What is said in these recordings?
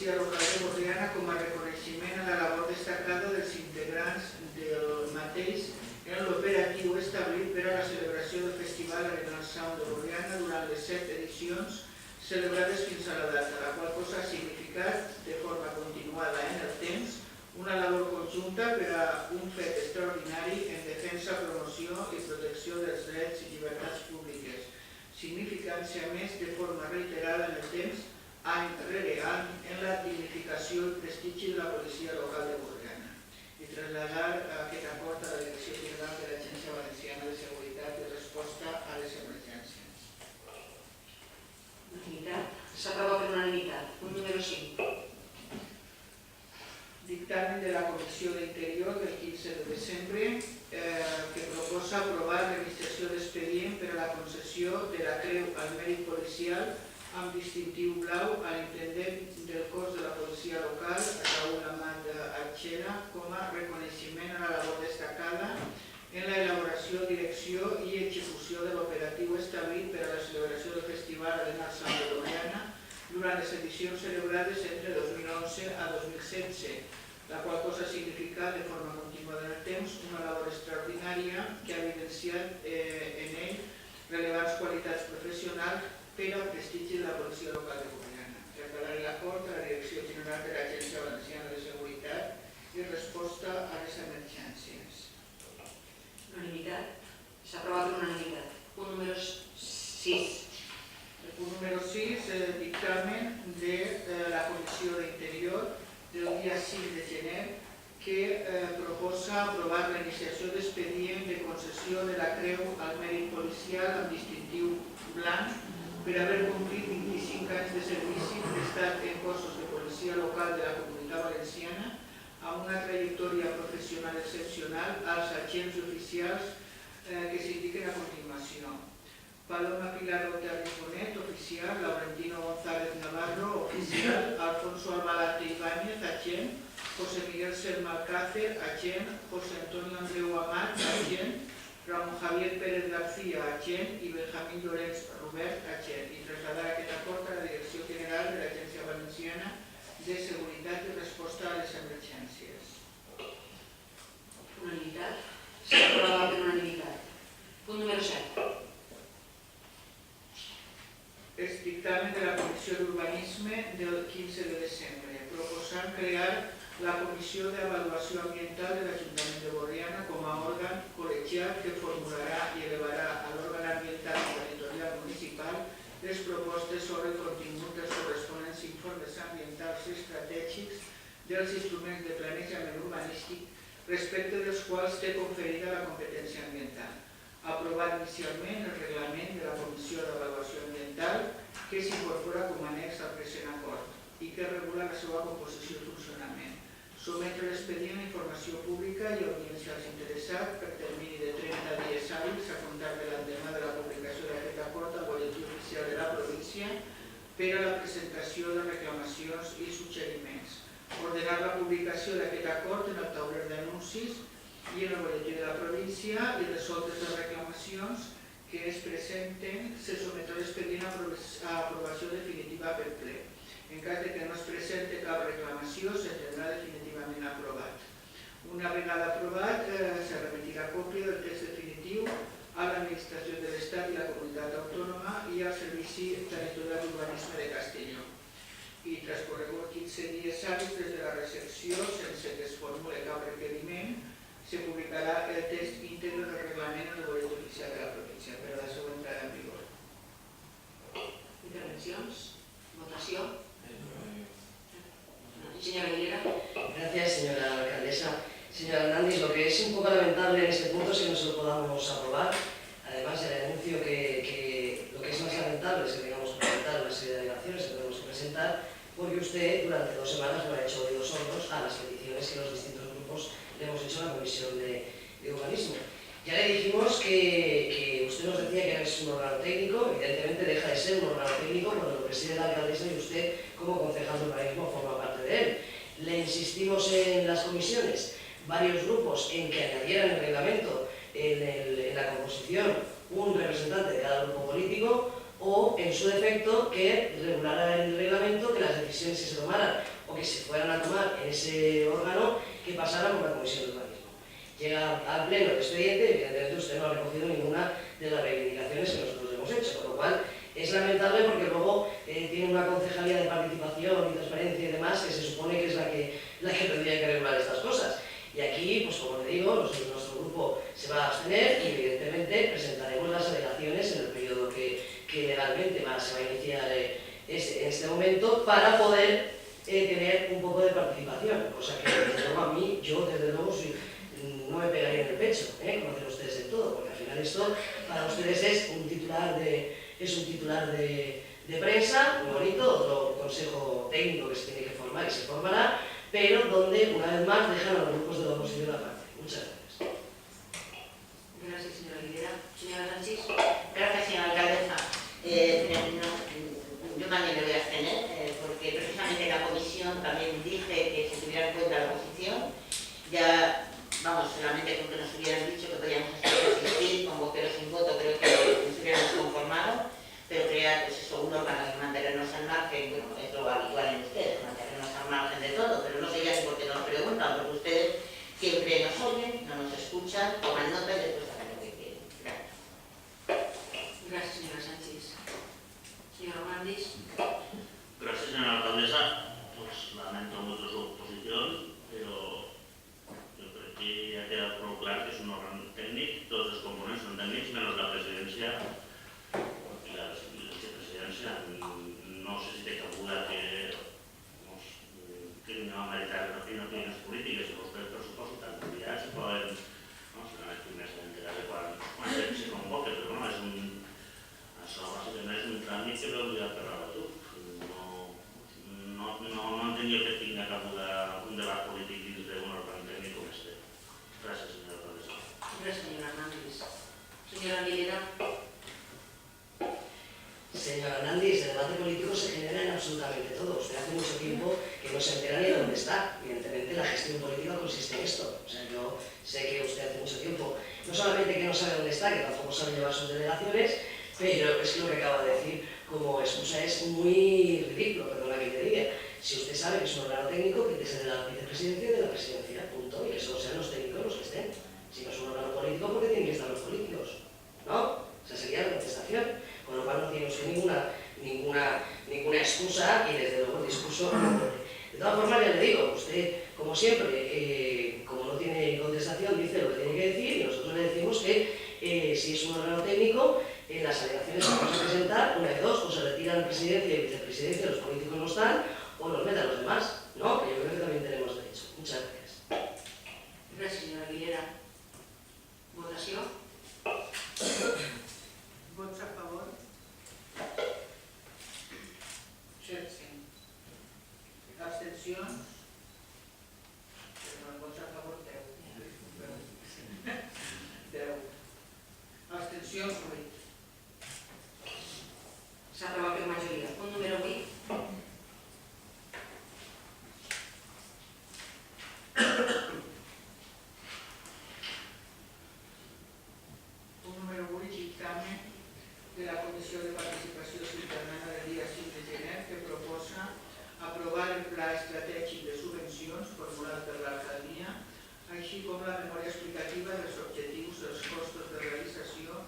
policia local de Borriana com a reconeixement a la labor destacada dels integrants del mateix en l'operatiu establit per a la celebració del Festival Arenal Sound de Borriana durant les 7 edicions celebrades fins a la data, la qual cosa ha significat de forma continuada en el temps una labor conjunta per a un fet extraordinari en defensa, promoció i protecció dels drets i llibertats públiques, significant-se a més de forma reiterada en el temps, any rere any, en la dignificació i prestigi de la policia local de Borriana i traslladar aquest acord a la Direcció General de l'Agència Valenciana de Seguretat i Resposta a les Emergències. Unanimitat. S'aprova per unanimitat. Punt número 5. Dictamen de la Comissió d'Interior del 15 de desembre que proposa aprovar l'iniciació d'expedient per a la concessió de la Creu al Mèrit Policial amb distintiu blau a l'intendent del cos de la policia local, Raúl Amat Archena, com a reconeixement a la labor destacada en l'elaboració, direcció i execució de l'operatiu establit per a la celebració del Festival Arenal Sound de Borriana durant les edicions celebrades entre 2011 a 2016, la qual cosa significa de forma continuada en el temps una labor extraordinària que ha evidenciat en ell rellevants qualitats professionals per al prestigi de la policia local de Borriana. Traslladar l'acord a la Direcció General de l'Agència Valenciana de Seguretat i Resposta a les Emergències. Unanimitat. S'aprova per unanimitat. Punt número 6. El punt número 6, dictamen de la Comissió d'Interior del dia 5 de gener que proposa aprovar la iniciació d'expedient de concessió de la Creu al Mèrit Policial amb distintiu blanc per haver complit 25 anys de servici prestat en cossos de policia local de la Comunitat Valenciana amb una trajectòria professional excepcional als agents oficials que s'indiquen a continuació. Paloma Pilar Otero Bonet, oficial, Laurentino González Navarro, oficial, Alfonso Albalate Ibáñez, agent, José Miguel Selma Alcácer, agent, José Antonio Andreu Amat, agent, Ramón Javier Pérez García, agent, i Benjamín Llorenç Robert, agent, i traslladar aquest acord a la Direcció General de l'Agència Valenciana de Seguretat i Resposta a les Emergències. Unanimitat. S'aprova per unanimitat. Punt número 7. És dictamen de la Comissió d'Urbanisme del 15 de desembre, proposant crear la Comissió d'Avaluació Ambiental de l'Ajuntament de Borriana com a òrgan col·legiat que formularà i elevarà a l'òrgan ambiental i territorial municipal les propostes sobre el contingut dels corresponents informes ambientals i estratègics dels instruments de planejament urbanístic respecte dels quals té conferida la competència ambiental. Aprovat inicialment el reglament de la Comissió d'Avaluació Ambiental que s'incorpora com a annex al present acord i que regula la seva composició i funcionament. Sometre l'expedient a informació pública i audiència als interessats per termini de 30 dies hàbils a comptar de l'endemà de la publicació d'aquest acord al Boletí Oficial de la província per a la presentació de reclamacions i suggeriments. Ordenar la publicació d'aquest acord en el tauler d'anuncis i en el boletí de la província i resoltes les reclamacions que es presenten se sometrà l'expedient a aprovació definitiva per ple. En cas que no es presente cap reclamació, s'entendrà definitivament aprovat. Una vegada aprovat, se remitirà còpia del text definitiu a l'Administració de l'Estat i la Comunitat Autònoma i al Servici Territorial d'Urbanisme de Castelló. I transcorregut 15 dies hàbils des de la recepció, sense que es formule cap requeriment, se publicarà el text íntegre del reglament en el boletí oficial de la província per a la seva entrada en vigor. Intervencions? Votació? Señora Aguilera. Gracias, señora alcaldesa. Señora Hernández, lo que es un poco lamentable en este punto es que no se lo podamos aprobar. Además, el anuncio que lo que es más lamentable es que tengamos que presentar una serie de alegaciones que tenemos que presentar porque usted durante 2 semanas no ha hecho oídos sordos a las peticiones que los distintos grupos le hemos hecho a la Comisión de Urbanismo. Ya le dijimos que usted nos decía que no es un órgano técnico, evidentemente deja de ser un órgano técnico cuando lo preside la alcaldesa y usted como concejal de urbanismo forma parte de él. Le insistimos en las comisiones, varios grupos, en que añadieran el reglamento en la composición un representante de cada grupo político o, en su defecto, que regulara el reglamento que las decisiones que se tomaran que se fueran a tomar en ese órgano que pasaran por la Comisión de Urbanismo. Llega al pleno el expediente y evidentemente usted no ha recogido ninguna de las reivindicaciones que nosotros hemos hecho, con lo cual es lamentable porque luego tiene una concejalía de participación y transparencia y demás que se supone que es la que tendría que regular estas cosas. Y aquí, pues como le digo, nuestro grupo se va a abstener y evidentemente presentaremos las alegaciones en el periodo que legalmente se va a iniciar en este momento para poder tener un poco de participación, cosa que desde luego a mí, yo desde luego no me pegaría en el pecho, conocer ustedes de todo, porque al final esto para ustedes es un titular de prensa, muy bonito, otro consejo técnico que se tiene que formar y se formará, pero donde una vez más dejan a los grupos de la oposición aparte. Muchas gracias. Gracias, señora Aguilera. Señora Sánchez. Gracias, señora alcaldesa. Yo también me voy a abstener, porque precisamente la comisión también dije que se tuviera en cuenta la oposición. Ya, vamos, solamente con que nos hubieran dicho que podíamos asistir con voz pero sin voto, creo que nos hubiéramos conformado, pero crear pues eso, un órgano y mantenernos al margen, bueno, es lo habitual en ustedes, mantenernos al margen de todo, pero no sé ya ni por qué nos preguntan, porque ustedes siempre nos oyen, no nos escuchan, toman nota y después hacen lo que quieren. Gracias. Gracias, señora Sánchez. Señor Hernández. Gracias, señora alcaldesa. Pues lamento mucho su oposición, pero yo creo que ya queda prou clar que és un òrgan tècnic, tots els components són tècnics, menys la presidència, perquè la vicepresidència no sé si té cabuda que no ha meritat opinions polítiques i vostès per suposo tan enviats poden, no sé, els primers d'enterar de quan se convoca, però no, és això bàsicament és un tràmit que veu obligat per la batuc. No entenc jo que tingui cabuda un debat polític dins d'un òrgan tècnic com este. Gràcies, senyora alcaldessa. Gracias, señora Hernández. Señora Aguilera. Señor Hernández, el debate político se genera en absolutamente todo. Usted hace mucho tiempo que no se entera ni de dónde está. Evidentemente, la gestión política consiste en esto. O sea, yo sé que usted hace mucho tiempo, no solamente que no sabe dónde está, que tampoco sabe llevar sus delegaciones, pero es que lo que acaba de decir como excusa es muy ridículo, perdona que te diga. Si usted sabe que es un órgano técnico, que es de la vicepresidencia y de la presidencia, punto, y que solo sean los técnicos los que estén. Si no es un órgano político, ¿por qué tienen que estar los políticos? ¿No? Esa sería la contestación. Con lo cual no tiene usted ninguna excusa y desde luego el discurso no puede. De todas formas, ya le digo, usted, como siempre, como no tiene contestación, dice lo que tiene que decir y nosotros le decimos que si es un órgano técnico, en las alegaciones que vamos a presentar, una de dos, o se retiran presidencia y vicepresidencia, los políticos no están, o nos meten los demás, ¿no? Que yo creo que también tenemos derecho. Muchas gracias. Gracias, señora Aguilera. Votació. Vots a favor? 7. Abstencions? Perdó, vots a favor 10. 10. Abstencions 8. S'ha aprovat per majoria. Punt número 8. Punt número 8, dictamen de la Comissió de Participació Ciutadana del dia 5 de gener que proposa aprovar el Pla Estratègic de Subvencions formulat per l'Alcaldia, així com la memòria explicativa dels objectius, els costos de realització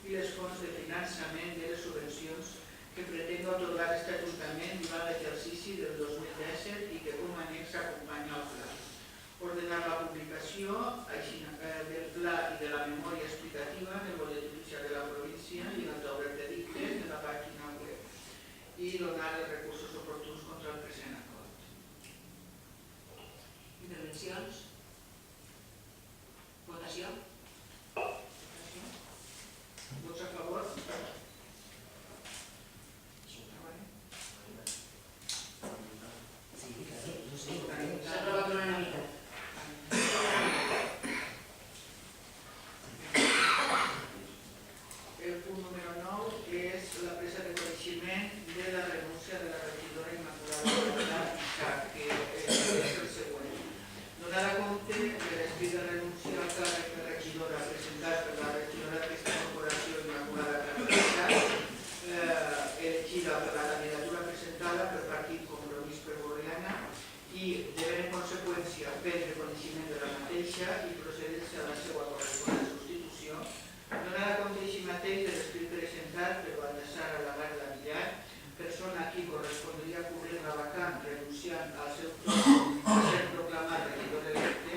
i les fonts de finançament de les subvencions que pretén atorgar aquest Ajuntament durant l'exercici del 2017 i que com a annex acompanya el pla. Ordenar la publicació del pla i de la memòria explicativa en el boletí oficial de la província i en el tauler de dictes de la pàgina web i donar els recursos oportuns contra el present acord. Intervencions. Votació. Vots a favor? S'ha aprovat per unanimitat. El punt número 9 és la presa de coneixement de la renúncia de la regidora Immaculada, que és el següent. Donar a compte de l'escrit de renúncia al càrrec de regidora presentat per la regidora d'aquesta corporació Immaculada, elegida per la candidatura presentada pel Partit Compromís per Borriana i, devent en conseqüència prendre coneixement de la mateixa i procedir-se a la seva corresponent substitució, donar a compte així mateix de l'escrit presentat per Baltasar Alagar Villar, persona a qui correspondria cobrir la vacant renunciant al seu torn a ser proclamat regidor electe,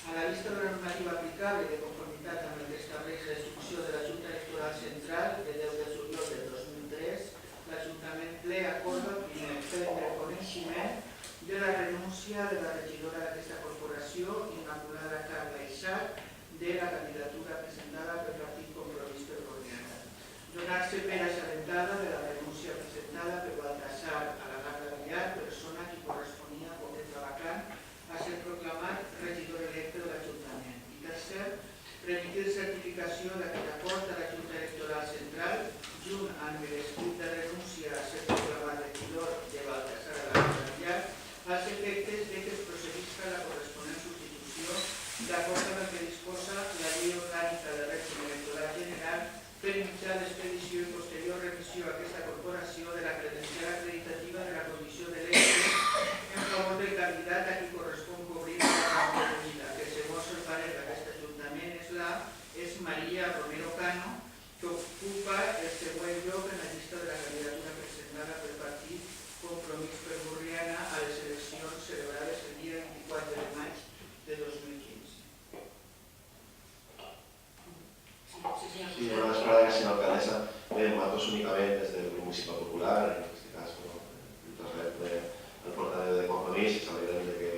a la vista de la normativa aplicable de conformitat amb el que estableix la instrucció de la Junta Electoral Central de 10 de juliol del 2003, l'Ajuntament ple acorda primer prendre coneixement de la renúncia de la regidora d'aquesta corporació, Immaculada Carla Isaac, de la candidatura presentada pel Partit Compromís per Borriana. Donar-se per assabentada de la renúncia presentada per Baltasar Alagar Villar, persona a qui corresponia a cobrir la vacant a ser proclamat regidor electe de l'Ajuntament. I tercer, remitir certificació d'aquest acord a la Junta Electoral Central, junt amb l'escrit de renúncia a ser proclamat regidor de Baltasar Alagar Villar, als efectes de que es procedisca a la corresponent substitució d'acord amb el que disposa la Llei Orgànica de Règim Electoral General per mitjà d'expedició i posterior revisió a aquesta corporació de la credencial acreditativa de la condició d'electe en favor del candidat a qui correspon cobrir la vacant requerida, que segons el parer d'aquest Ajuntament és Maria Romero Cano, que ocupa el següent lloc en la llista de la candidatura presentada pel Partit Compromís per Borriana a les eleccions celebrades el dia 24 de maig de 2015. Sí, buenas tardes, señora alcaldesa. Matos únicamente desde el Grupo Municipal Popular, en este caso, el portavoz de Compromís, sabiendo de que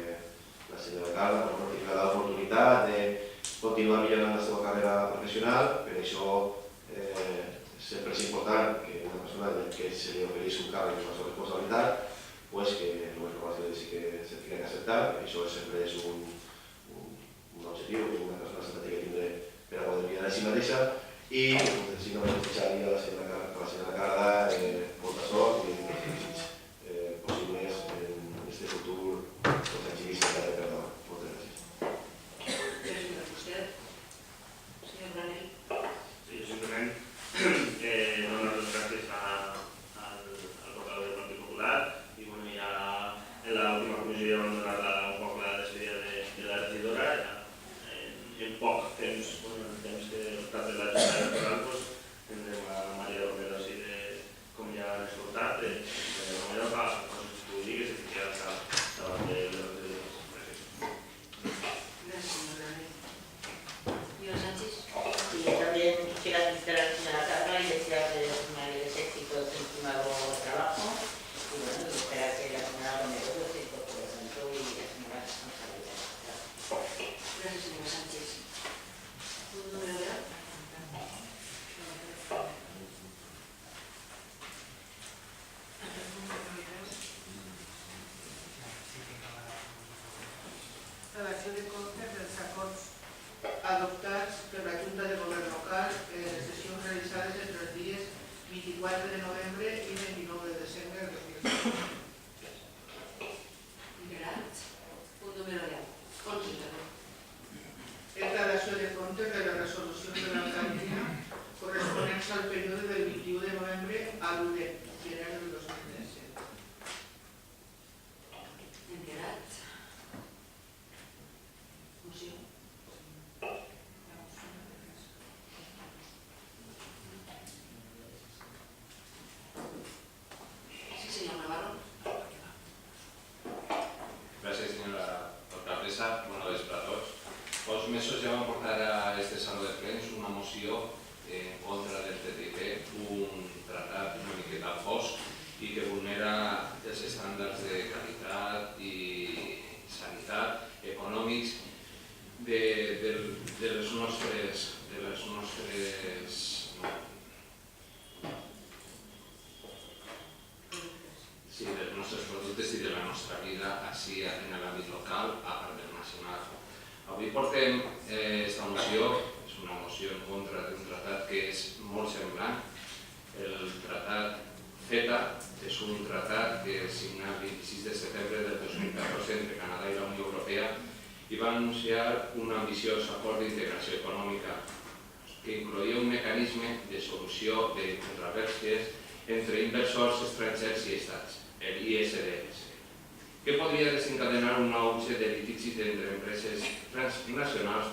la señora Carla tiene la oportunidad de continuar millorando la seva carrera professional, per això sempre és important que una persona que se li oferís un càrrec amb la seva responsabilitat, pues que el més normal és que se tingui que acceptar. Això sempre és un objectiu que una persona sempre té que tindre per a poder millorar a si mateixa. I si no me desitjaria a la senyora Carla molta sort i molts èxits possibles en aquest futur tranquil·lista que ha de per davant. Moltes gràcies. Gràcies a vostè. Senyor Granell. Sí, simplement donar les gràcies al portavoz del Partit Popular i bueno, ja en l'última comissió ja vam donar un poc la despedida de la regidora. En poc temps, el temps que ha estat de la Junta Electoral, tindrem a Maria Romero així com ja han escoltat, de la manera que constituir que se fiqui davant de les regidores. Gràcies, senyor Granell. Señora Sánchez. Y también quisiera felicitar a la señora Carla y desearle mayores éxitos en su nuevo trabajo. Y bueno, esperar que la señora Romero se incorpore pronto y asuma la responsabilidad. Gràcies, senyora Sánchez. Punt número 10. Relació de comptes dels acords adoptats per la Junta de Govern Local en les sessions realitzades entre els dies 24 de novembre i 29 de desembre del 2015. Liberat. Punt número 10. 11, perdó. Declaració de comptes de les resolucions de l'alcaldia corresponents al període del 21 de novembre a l'1 de gener del 2017. Liberat. Moció. Sí, senyor Navarro. Gràcies, senyora alcaldessa. Bona vespre a tots. Fa uns mesos ja vam portar a este saló de plens una moció en contra del TTIP, un tractat una miqueta fosc i que vulnera els estàndards de qualitat i sanitat econòmics de les nostres productes i de la nostra vida així en l'àmbit local a part del nacional. Avui portem aquesta moció, és una moció en contra d'un tractat que és molt semblant. El tractat CETA és un tractat que es signà el 26 de setembre del 2014 entre Canadà i la Unió Europea i va anunciar un ambiciós acord d'integració econòmica que incloïa un mecanisme de solució de controvèrsies entre inversors estrangers i estats, el ISDS, que podria desencadenar un auge de litigis entre empreses transnacionals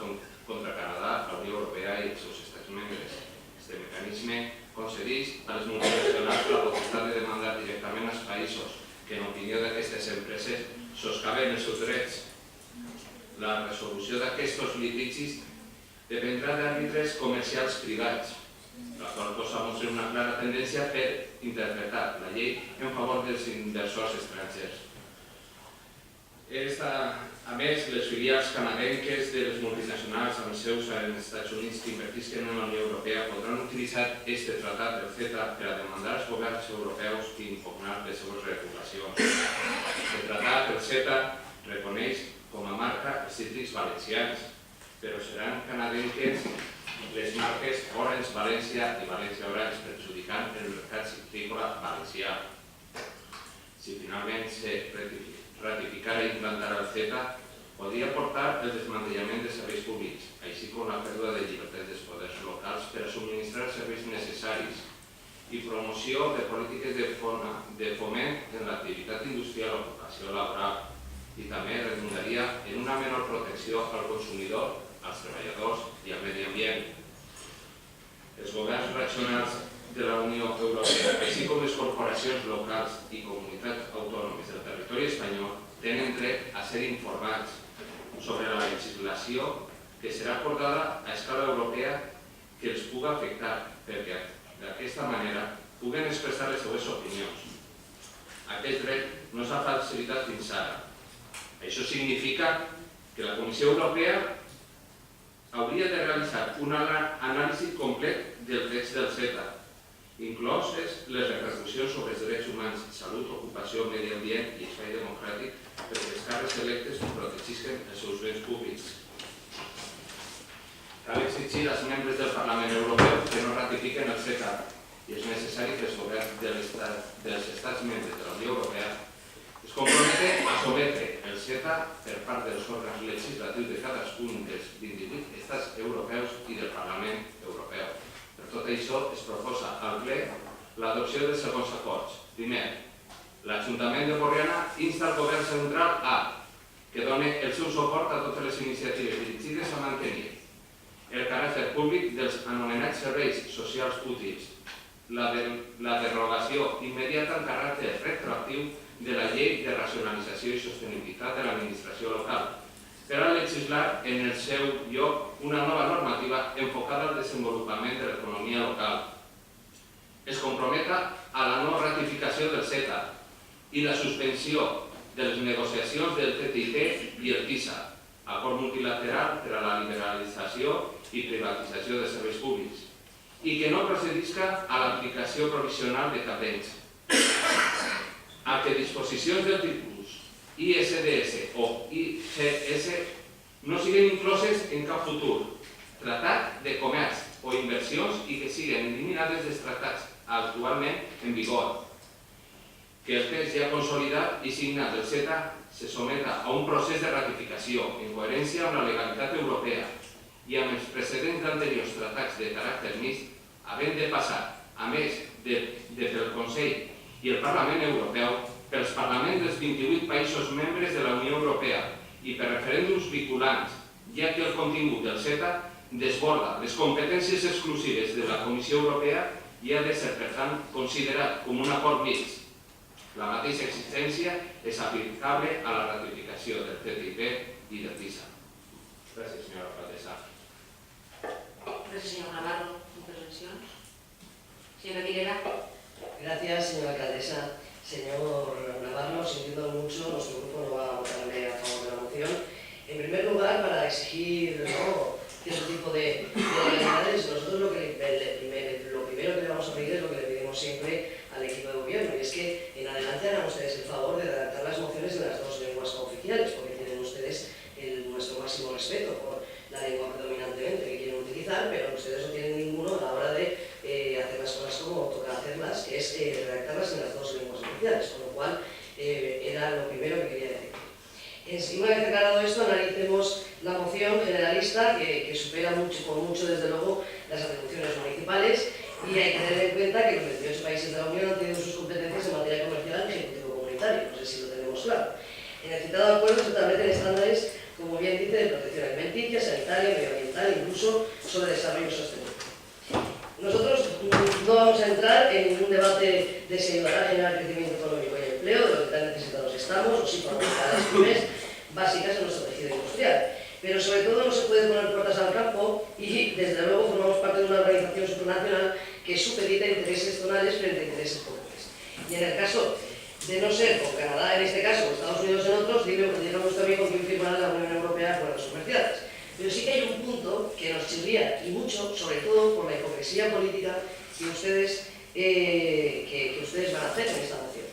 contra Canadà, la Unió Europea i els seus estats membres. Este mecanisme concedeix a les multinacionals la potestat de demandar directament als països que, en opinió d'aquestes empreses, soscaven els seus drets. La resolució d'aquests litigis dependrà d'àrbitres comercials privats, la qual cosa mostra una clara tendència per interpretar la llei en favor dels inversors estrangers. A més, les filials canadenques de les multinacionals amb seus als Estats Units que invertisquen en la Unió Europea podran utilitzar aquest tractat del CETA per a demandar als governs europeus i impugnar les seves regulacions. El tractat del CETA reconeix com a marca els cítrics valencians, però seran canadenques les marques Orange València i València Orange, perjudicant el mercat citrícola valencià. Si finalment se ratificara i implantarà el CETA, podria portar el desmantellament de serveis públics, així com la pèrdua de llibertat dels poders locals per a subministrar serveis necessaris i promoció de polítiques de foment en l'activitat industrial o ocupació laboral, i també redundaria en una menor protecció al consumidor, als treballadors i al medi ambient. Els governs regionals de la Unió Europea, així com les corporacions locals i comunitats autònomes del territori espanyol, tenen dret a ser informats sobre la legislació que serà acordada a escala europea que els pugui afectar, perquè d'aquesta manera puguen expressar les seves opinions. Aquest dret no s'ha facilitat fins ara. Això significa que la Comissió Europea hauria de realitzar un anàlisi complet del text del CETA, incloses les repercussions sobre els drets humans, salut, ocupació, medi ambient i espai democràtic perquè els càrrecs electes protegisquen els seus béns públics. Cal exigir als membres del Parlament Europeu que no ratifiquen el CETA i és necessari que els governs dels estats membres de la Unió Europea es comprometen a sometre el CETA per part dels òrgans legislatius de cadascun dels 28 estats europeus i del Parlament Europeu. Per tot això, es proposa al ple l'adopció dels següents acords. Primer, l'Ajuntament de Borriana insta al govern central a que doni el seu suport a totes les iniciatives dirigides a mantenir el caràcter públic dels anomenats serveis socials útils, la derogació immediata en caràcter retroactiu de la Llei de Racionalització i Sostenibilitat de l'Administració Local, per a legislar en el seu lloc una nova normativa enfocada al desenvolupament de l'economia local. Es comprometa a la no ratificació del CETA i la suspensió de les negociacions del TTIP i el TISA, acord multilateral per a la liberalització i privatització de serveis públics, i que no procedisca a l'aplicació provisional de cap d'ells. A que disposicions del tipus ISDS o IGS no siguin incloses en cap futur tractat de comerç o inversions i que siguin eliminades dels tractats actualment en vigor. Que el text ja consolidat i signat del CETA se someta a un procés de ratificació en coherència amb la legalitat europea i amb els precedents d'anteriors tractats de caràcter mixt, havent de passar, a més del Consell i el Parlament Europeu, pels parlaments dels 28 països membres de la Unió Europea i per referèndums vinculants, ja que el contingut del CETA desborda les competències exclusives de la Comissió Europea i ha de ser, per tant, considerat com un acord mixt. La mateixa existència és aplicable a la ratificació del TTIP i del TISA. Gràcies, senyora alcaldessa. Gràcies, senyor Navarro. Intervencions. Señora Aguilera. Gracias, señora alcaldesa. Señor Navarro, sintiendo mucho, nuestro grupo no va a votarle a favor de la moción. En primer lugar, para exigir cierto tipo de legalidades, nosotros lo primero que le vamos a pedir es lo que le pedimos siempre al equipo de gobierno, y es que en adelante hagan ustedes el favor de redactar las mociones en las dos lenguas cooficiales, porque tienen ustedes nuestro máximo respeto por la lengua predominantemente que quieren utilizar, pero ustedes no tienen ninguno a la hora de hacer las cosas como toca hacerlas, que es redactarlas en las dos lenguas oficiales, con lo cual era lo primero que quería decir. Una vez aclarado esto, analicemos la moción generalista que supera por mucho desde luego las atribuciones municipales, y hay que tener en cuenta que los 28 países de la Unión han tenido sus competencias en materia comercial en ejecutivo comunitario, no sé si lo tenemos claro. En el citado acuerdo se establecen estándares, como bien dice, de protección alimenticia, sanitaria, medioambiental, incluso sobre desarrollo sostenible. Nosotros no vamos a entrar en ningún debate de si ayudará a generar crecimiento económico y empleo, de lo que tan necesitados estamos, o si fomentar las pymes básicas en nuestro tejido industrial. Pero sobre todo no se puede poner puertas al campo y desde luego formamos parte de una organización supranacional que supedita intereses zonales frente a intereses comunes. Y en el caso de no ser con Canadá en este caso o Estados Unidos en otros, digamos también con quien firmará la Unión Europea acuerdos comerciales. Pero sí que hay un punto que nos chirría, y mucho, sobre todo por la hipocresía política que ustedes van a hacer en esta moción.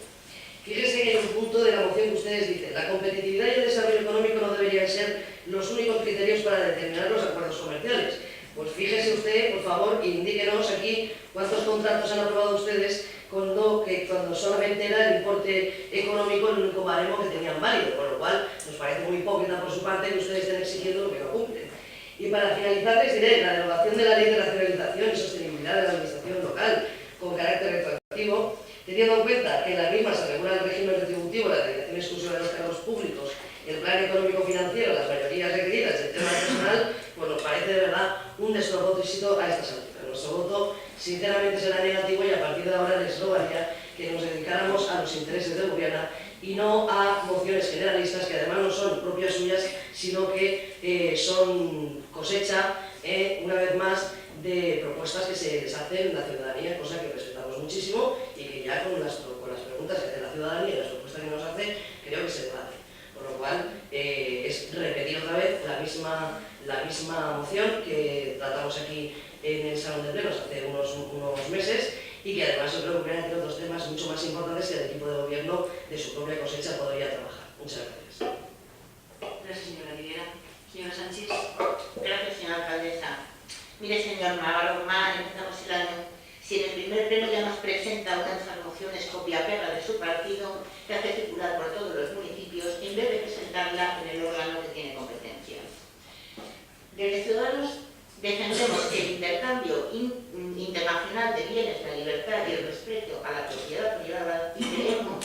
Fíjense que hay un punto de la moción que ustedes dicen: la competitividad y el desarrollo económico no deberían ser los únicos criterios para determinar los acuerdos comerciales. Pues fíjese usted, por favor, indíquenos aquí cuántos contratos han aprobado ustedes cuando solamente era el importe económico el único baremo que tenían válido, con lo cual nos parece muy hipócrita por su parte que ustedes estén exigiendo lo que no cumplen. Y para finalizar les diré: la derogación de la Ley de Racionalización y Sostenibilidad de la Administración Local con carácter retroactivo, teniendo en cuenta que en la misma se regula el régimen retributivo, la dedicación exclusiva de los cargos públicos, el plan económico-financiero, las mayorías requeridas y el tema personal, pues nos parece de verdad un despropósito a estas alturas. Nuestro voto sinceramente será negativo y a partir de ahora les rogaría que nos dedicáramos a los intereses del gobierno y no a mociones generalistas que además no son propias suyas, sino que son cosecha, una vez más, de propuestas que se les hacen en la ciudadanía, cosa que respetamos muchísimo y que ya con las preguntas que hace la ciudadanía y las propuestas que nos hace, creo que se debate. Por lo cual, es repetir otra vez la misma moción que tratamos aquí en el Salón de Plenos hace unos meses y que además yo creo que entre otros temas mucho más importantes que el equipo de gobierno de su propia cosecha podría trabajar. Muchas gracias. Gracias, señora Rivera. Señora Sánchez. Gracias, señora alcaldesa. Mire, señor Navarro, mal empezamos el año. Si en el primer pleno ya nos presenta una de esas mociones copia-pega de su partido que hace circular por todos los municipios en vez de presentarla en el órgano que tiene competencia. Desde Ciudadanos defendemos que el intercambio internacional de bienes, la libertad y el respeto a la propiedad privada, y creemos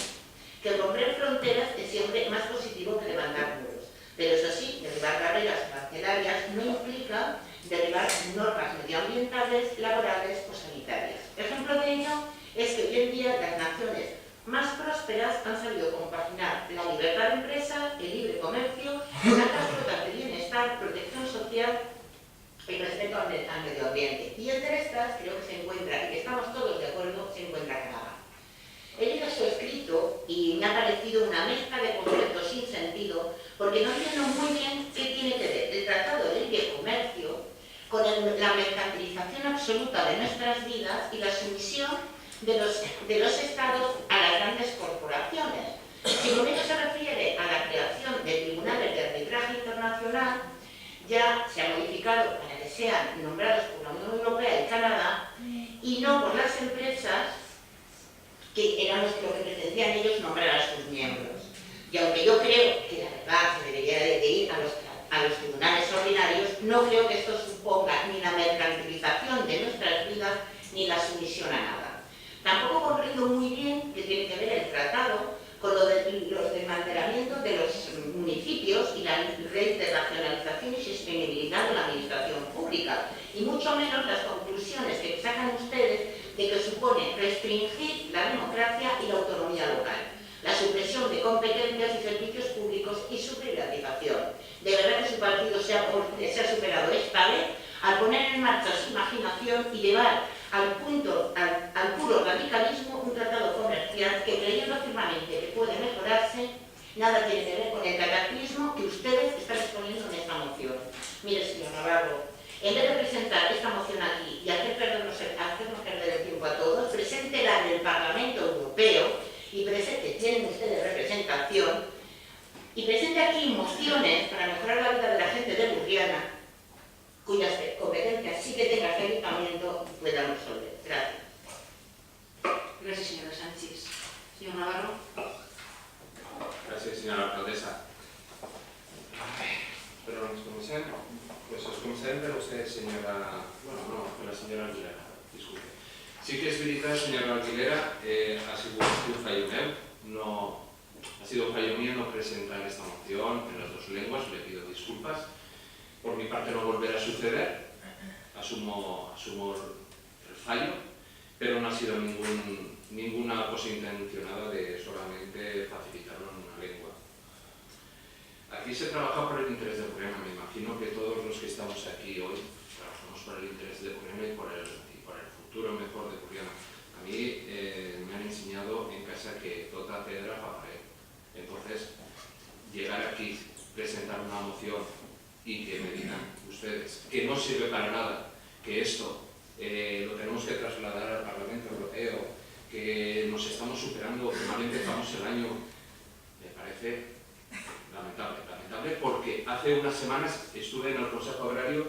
que romper fronteras es siempre más positivo que levantar muros. Pero eso sí, derribar barreras arancelarias no implica derribar normas medioambientales, laborales o sanitarias. Ejemplo de ello es que hoy en día las naciones más prósperas han sabido compaginar la libertad de empresa, el libre comercio, altas cotas de bienestar, protección social y respeto al medio ambiente. Y entre estas creo que se encuentra, y que estamos todos de acuerdo, se encuentra Canadá. He leído su escrito y me ha parecido una mezcla de conceptos sin sentido, porque no entiendo muy bien qué tiene que ver el Tratado de Libre Comercio con la mercantilización absoluta de nuestras vidas y la sumisión de los estados a las grandes corporaciones. Si con ello se refiere a la creación de tribunales de arbitraje internacional, ya se ha modificado para que sean nombrados por la Unión Europea y Canadá y no por las empresas que eran los que pretendían ellos nombrar a sus miembros. Y aunque yo creo que la verdad se debería de ir a los tribunales ordinarios, no creo que esto suponga ni la mercantilización de nuestras vidas ni la sumisión a nada. Tampoco comprendo muy bien qué tiene que ver el tratado con lo de los desmantelamientos de los municipios y la ley de racionalización y sostenibilidad de la administración pública, y mucho menos las conclusiones que sacan ustedes de que supone restringir la democracia y la autonomía local, la supresión de competencias y servicios públicos y su privatización. De verdad que su partido se ha superado esta vez al poner en marcha su imaginación y llevar al puro radicalismo un tratado comercial que, creyendo firmemente que puede mejorarse, nada tiene que ver con el cataclismo que ustedes están exponiendo en esta moción. Mire, señor Navarro, en vez de presentar esta moción aquí y hacernos perder el tiempo a todos, preséntela en el Parlamento Europeo y tienen ustedes representación, y presente aquí mociones para mejorar la vida de la gente de Burriana, cuyas competencias sí que tenga este ayuntamiento y puedan resolver. Gracias. Gracias, señora Sánchez. Señor Navarro. Gràcies, senyora alcaldessa. Però ens comencem, pues us començarem per vostè, senyora... Bueno, no, per la senyora Aguilera, disculpe. Sí que és veritat, senyora Aguilera, ha sigut un fallo meu, no ha sido un fallo mío no presentar esta moción en las dos lenguas, le pido disculpas. Por mi parte no volverá a suceder, asumo el fallo, pero no ha sido ninguna cosa intencionada de solamente facilitarlo en una lengua. Aquí se trabaja por el interés de Burriana, me imagino que todos los que estamos aquí hoy trabajamos por el interés de Burriana y por el futuro mejor de Burriana. A mí me han enseñado en casa que toda piedra fa pared. Entonces, llegar aquí, presentar una moción y que me digan ustedes que no sirve para nada, que esto lo tenemos que trasladar al Parlamento Europeo, que nos estamos superando, que mal empezamos el año, me parece lamentable, porque hace unas semanas estuve en el Consejo Agrario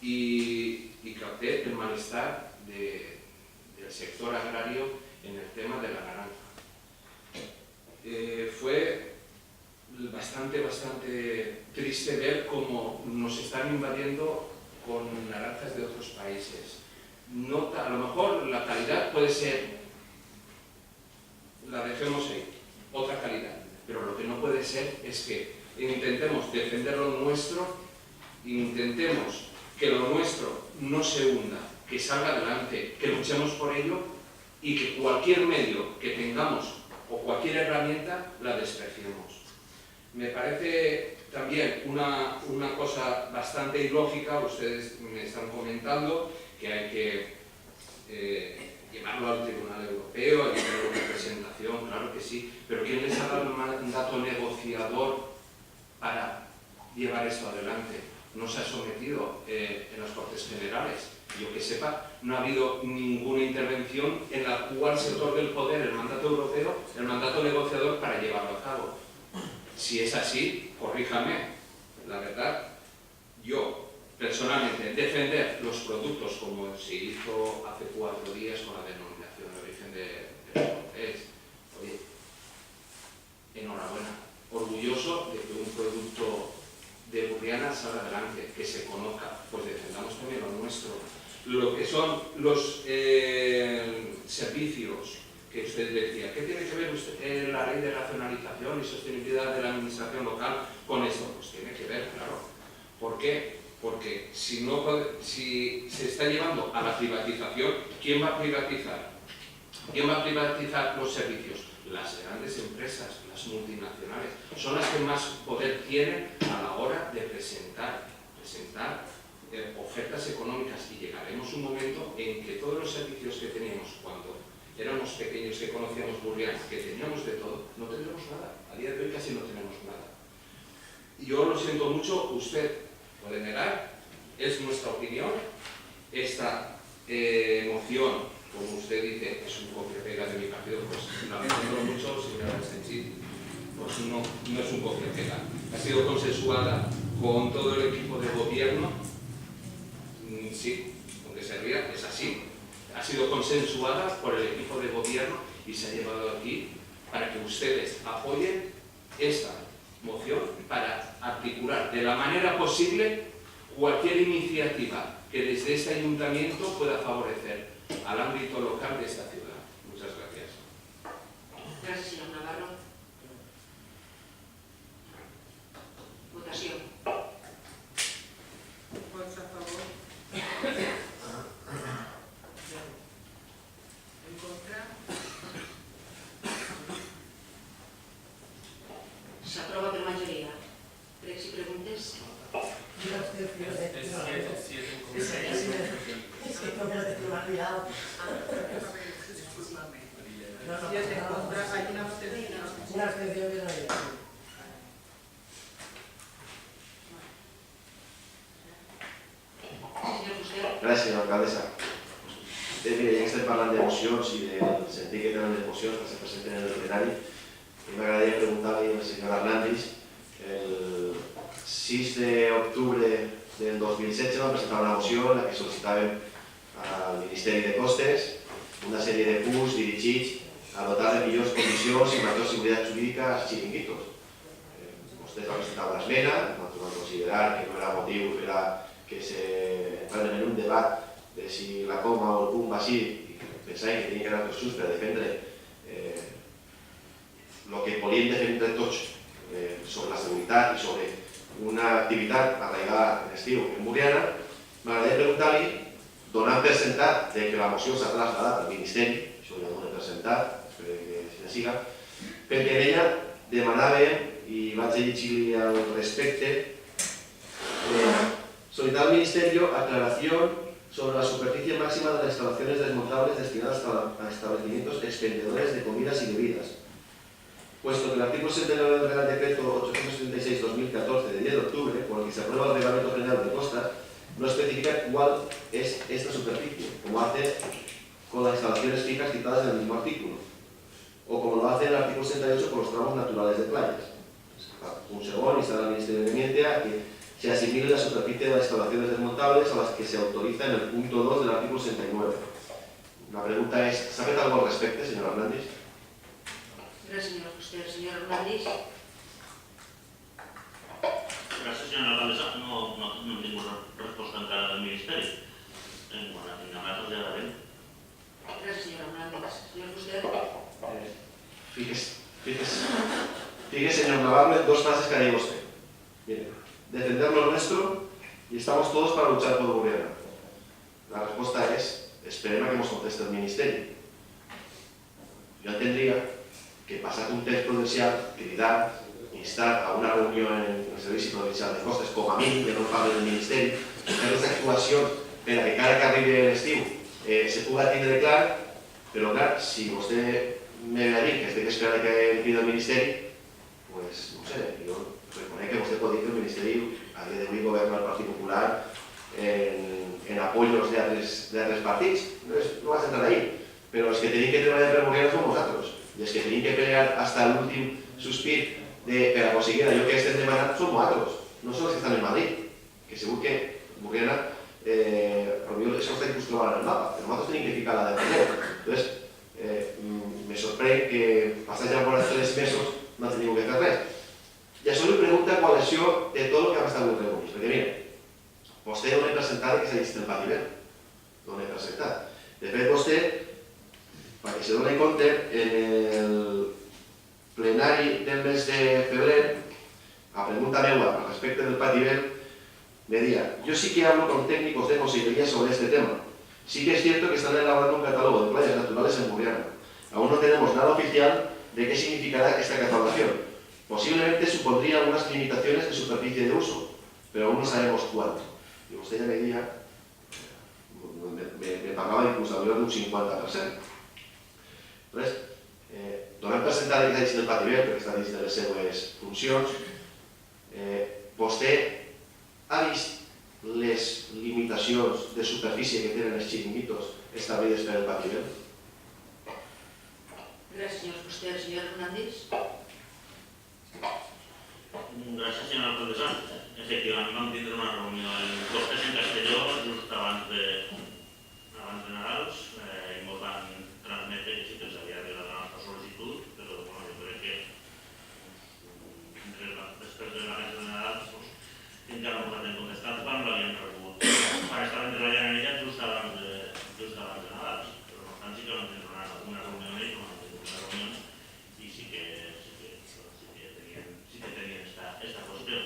y capté el malestar del sector agrario en el tema de la naranja. Fue bastante triste ver cómo nos están invadiendo con naranjas de otros países. A lo mejor la calidad puede ser, la dejemos ahí, otra calidad, pero lo que no puede ser es que intentemos defender lo nuestro, intentemos que lo nuestro no se hunda, que salga adelante, que luchemos por ello y que cualquier medio que tengamos o cualquier herramienta la despreciemos. Me parece también una cosa bastante ilógica, ustedes me están comentando que hay que llevarlo al Tribunal Europeo, hay que tener una representación, claro que sí, pero ¿quién les ha dado el mandato negociador para llevar esto adelante? No se ha sometido en las Cortes Generales. Yo que sepa, no ha habido ninguna intervención en la cual se otorgue el poder, el mandato europeo, el mandato negociador para llevarlo a cabo. Si es así, corríjame. La verdad, yo personalmente defender los productos como se hizo hace 4 días con la denominación de origen de los cafés, oye, enhorabuena, orgulloso de que un producto de Burriana salga adelante, que se conozca, pues defendamos también lo nuestro. Lo que son los servicios que usted decía, ¿qué tiene que ver usted, la ley de racionalización y sostenibilidad de la administración local con esto? Pues tiene que ver, claro. ¿Por qué? Porque si se está llevando a la privatización, ¿quién va a privatizar? ¿Quién va a privatizar los servicios? Las grandes empresas, las multinacionales, son las que más poder tienen a la hora de presentar ofertas económicas, y llegaremos un momento en que todos los servicios que teníamos cuando éramos pequeños, que conocíamos Burriana, que teníamos de todo, no tendremos nada. A día de hoy casi no tenemos nada. Y yo lo siento mucho, usted puede negar, es nuestra opinión. Esta moción, como usted dice, es un copia-pega de mi partido, pues lamentándolo mucho, señora Stensi, pues no es un copia-pega. Ha sido consensuada con todo el equipo de gobierno. Sí, aunque se ría, es así. Ha sido consensuada por el equipo de gobierno y se ha llevado aquí para que ustedes apoyen esta moción para articular de la manera posible cualquier iniciativa que desde este ayuntamiento pueda favorecer al ámbito local de esta ciudad. Muchas gracias. Gracias, señor Navarro. Votación. Vots a favor. En contra. S'aprova per majoria. Pregs i preguntes? Si es en contra, hay una abstención. Una abstención que no hay. Señor Fuster. Gràcies, senyora alcaldessa. Mire, ja que estem parlant d'emocions i del sentit que tenen les mocions que se presenten en el plenari, m'agradaria preguntar-li al senyor Hernández, el 6 d'octubre del 2016 vam presentar una moció en la que sol·licitàvem al Ministeri de Costes una sèrie de punts dirigits a dotar de millors condicions i major seguretat jurídica als xiringuitos. Vostès van presentar una esmena, nosaltres vam considerar que no era motiu per a que entraren en un debat de si la coma o el punt va així, i pensàvem que tenien que anar tots junts per a defendre el que volíem defendre tots sobre la seguretat i sobre una activitat arraigada en estiu en Borriana, m'agradaria preguntar-li, donant per sentat que la moció s'ha traslladat al Ministeri, això ja ho dono per sentat, espero que se siga, perquè en ella demanàvem, i vaig a llegir-li al respecte, solicitar al Ministerio aclaración sobre la superficie máxima de las instalaciones desmontables destinadas a establecimientos expendedores de comidas y bebidas, puesto que el artículo 79 del Real Decreto 876-2014 de 10 de octubre, por el que se aprueba el Reglamento General de Costas, no especifica cuál es esta superficie, como hace con las instalaciones fijas citadas en el mismo artículo, o como lo hace el artículo 68 con los tramos naturales de playas. Un segundo, instar al Ministerio de Ambiente a que se asimile la superficie de las instalaciones desmontables a las que se autoriza en el punto 2 del artículo 69. La pregunta es, ¿sabe algo al respecto, señor Hernández? Gracias, señor Fuster. Señor Hernández. Gràcies, senyora alcaldessa. No hem tingut resposta encara del Ministeri. Quan la tinguem la traslladarem. Gracias, señor Hernández. Señor Fuster. Fíjese, señor Navarro, dos frases que ha dicho usted. Mire, defender lo nuestro y estamos todos para luchar por Borriana. La respuesta es, esperemos a que nos conteste el Ministerio. Yo tendría que pasar un test prudencial, cridar, instar a una reunión en el Servicio Provincial de Costes, com a mínim, que no parli del Ministeri, fer aquesta actuació per a que cada que arribi l'estiu se puga tindre clar, però clar, si vostè me ve a dir que es té que esperar que em crida el Ministeri, pues no sé, jo reconec que vostè pot dir que el Ministeri a dia d'avui governa el Partit Popular en apoyos de altres partits, no vas entrar ahí, però els que tenim que treballar per Borriana som nosaltres, i els que tenim que pelear fins l'últim sospir per aconseguir allò que estem demanant som nosaltres, no són els que estan en Madrid, que segur que Borriana, potser això està inclús trobat en el mapa, però nosaltres tenim que ficar la de primer. Entonces, me sorprèn que passats ja por 3 mesos no tenim que fer res. I això li pregunta qual·lació de tot el que hem estat reunits, perquè mira, vostè dona per sentat que s'ha llistat el patiment, dona per sentat. De fet, vostè, perquè se doni compte, en el plenari del mes de febrer, a pregunta meua al respecte del patiment, me decía, yo sí que hablo con técnicos de consejería sobre este tema. Sí que es cierto que están elaborando un catálogo de playas naturales en Borriana. Aún no tenemos nada oficial de qué significará esta catalogación. Posiblemente supondría algunas limitaciones de superficie de uso, pero aún no sabemos cuánto. Y usted ya me decía, me pagaba incluso alrededor de un 50%. Entonces, donant per sentat que s'ha llegit el patiment, perquè està dins de les seues funcions, vostè ha vist les limitacions de superfície que tenen els xiringuitos establides per el patiment? Gracias, señor Fuster. Señor Hernández. Gràcies, senyora alcaldessa. Efectivament, vam tindre una reunió en Costes en Castelló just abans de Nadals i ens van transmetre que sí que ens havia arribat la nostra sol·licitud, però jo crec que després de la mesa de Nadals encara no ens han contestat quan l'havien rebut. Quan estaven treballant en ella just abans de Nadals, però per tant sí que vam tenir una reunió amb ells, una reunió i sí que tenien esta qüestió.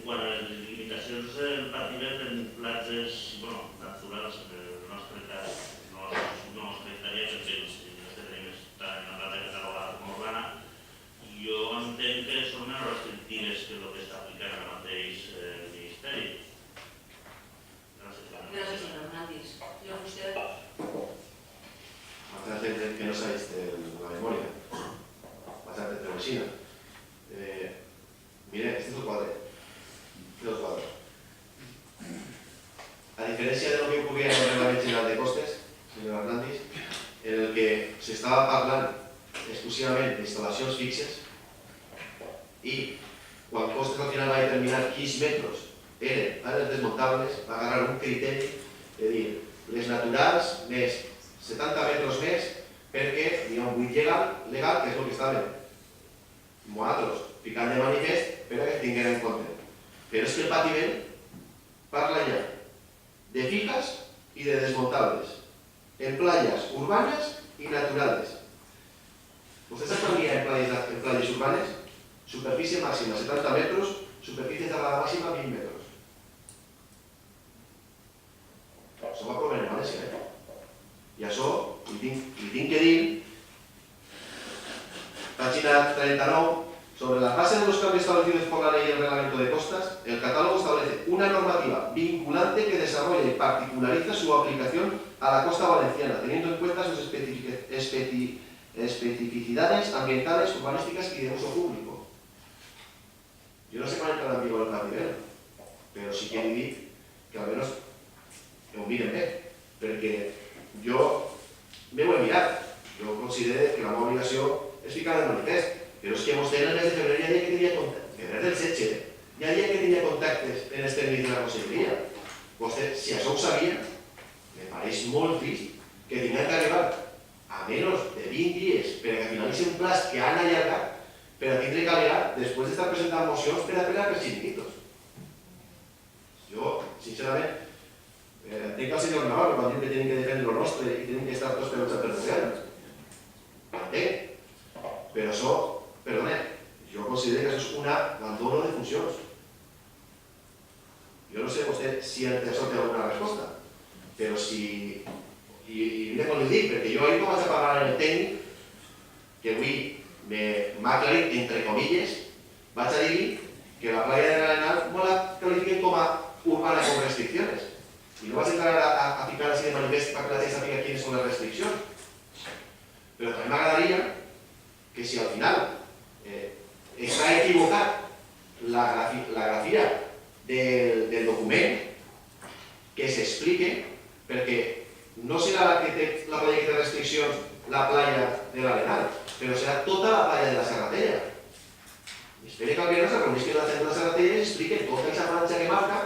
Quant a les limitacions del patiment en platges naturals, en el nostre cas no es tractaria perquè els tenim està en la plata catalogada com urbana. Jo entenc que són menys restrictives que el que està aplicant ara mateix el Ministeri. Gracias, señor Hernández. Señor Fuster. Bastante que no sabéis de la memoria, bastante tremesina. Mire, este es el cuadro. A diferencia de lo que ocurría en el Reglamento General de Costes, señor Hernández, en el que se estaba parlant exclusivament d'instal·lacions fixes i quan Costes al final va determinar quins metres eren àrees desmuntables, va agarrar un criteri de dir les naturals més 70 metres més perquè hi ha un buit legal que és el que estaven nosaltres ficant de manifest per a que tinguem en compte. Però és que el patiment parla ja de fijas y de desmontables en playas urbanas y naturales. Vostè sap quan hi ha en playes urbanes? Superfície màxima 70 metres, superfície cerrada màxima 20 metres. Això ho aprovem en València, I això li tinc que dir, página 39, sobre la base de los cambios establecidos por la ley y el reglamento de costas, el catálogo establece una normativa vinculante que desarrolla y particulariza su aplicación a la costa valenciana, teniendo en cuenta sus especificidades ambientales, urbanísticas y de uso público. Yo no sé cuál entra en vigor el plan nivel, pero sí quiero decir que al menos ho miren bé, perquè jo m'ho he mirat. Jo considero que la meva obligació és ficar de manifest, però és que vostè en el mes de febrer ja deia que tenia contactes, febrer del 16, ja deia que tenia contactes en els tècnics de la conselleria. Vostè, si això ho sabia, me pareix molt trist que tinguem que arribar a menys de 20 dies per a que finalitzi un plaç que han allargat per a tindre que alegar després d'estar presentant mocions per a pelear per xiringuitos. Jo, sincerament, entenc que el senyor Navarro quan diu que tenim que defendre el nostre i tenim que estar tots pegats per govern. Entenc. Però això, perdone, jo considero que això és un abandono de funcions. Jo no sé vostè si això té alguna resposta, però si... I mira com li dic, perquè jo ahir vaig a parlar amb el tècnic, que avui m'ha aclarit, entre comilles, vaig a dir que la playa de l'Arenal no la califiquen com a urbana con restricciones. I no vas a entrar a ficar así de manifest para que la gent sàpiga quines són les restriccions. Però també m'agradaria que si al final està equivocat la grafia del document, que s'explique, perquè no serà la que té la playa que té restriccions la playa de l'Arenal, però serà tota la playa de la Serratella. I espero que el viernes es reunisqui la gent de la Serratella i expliqui tota aquesta franja que marca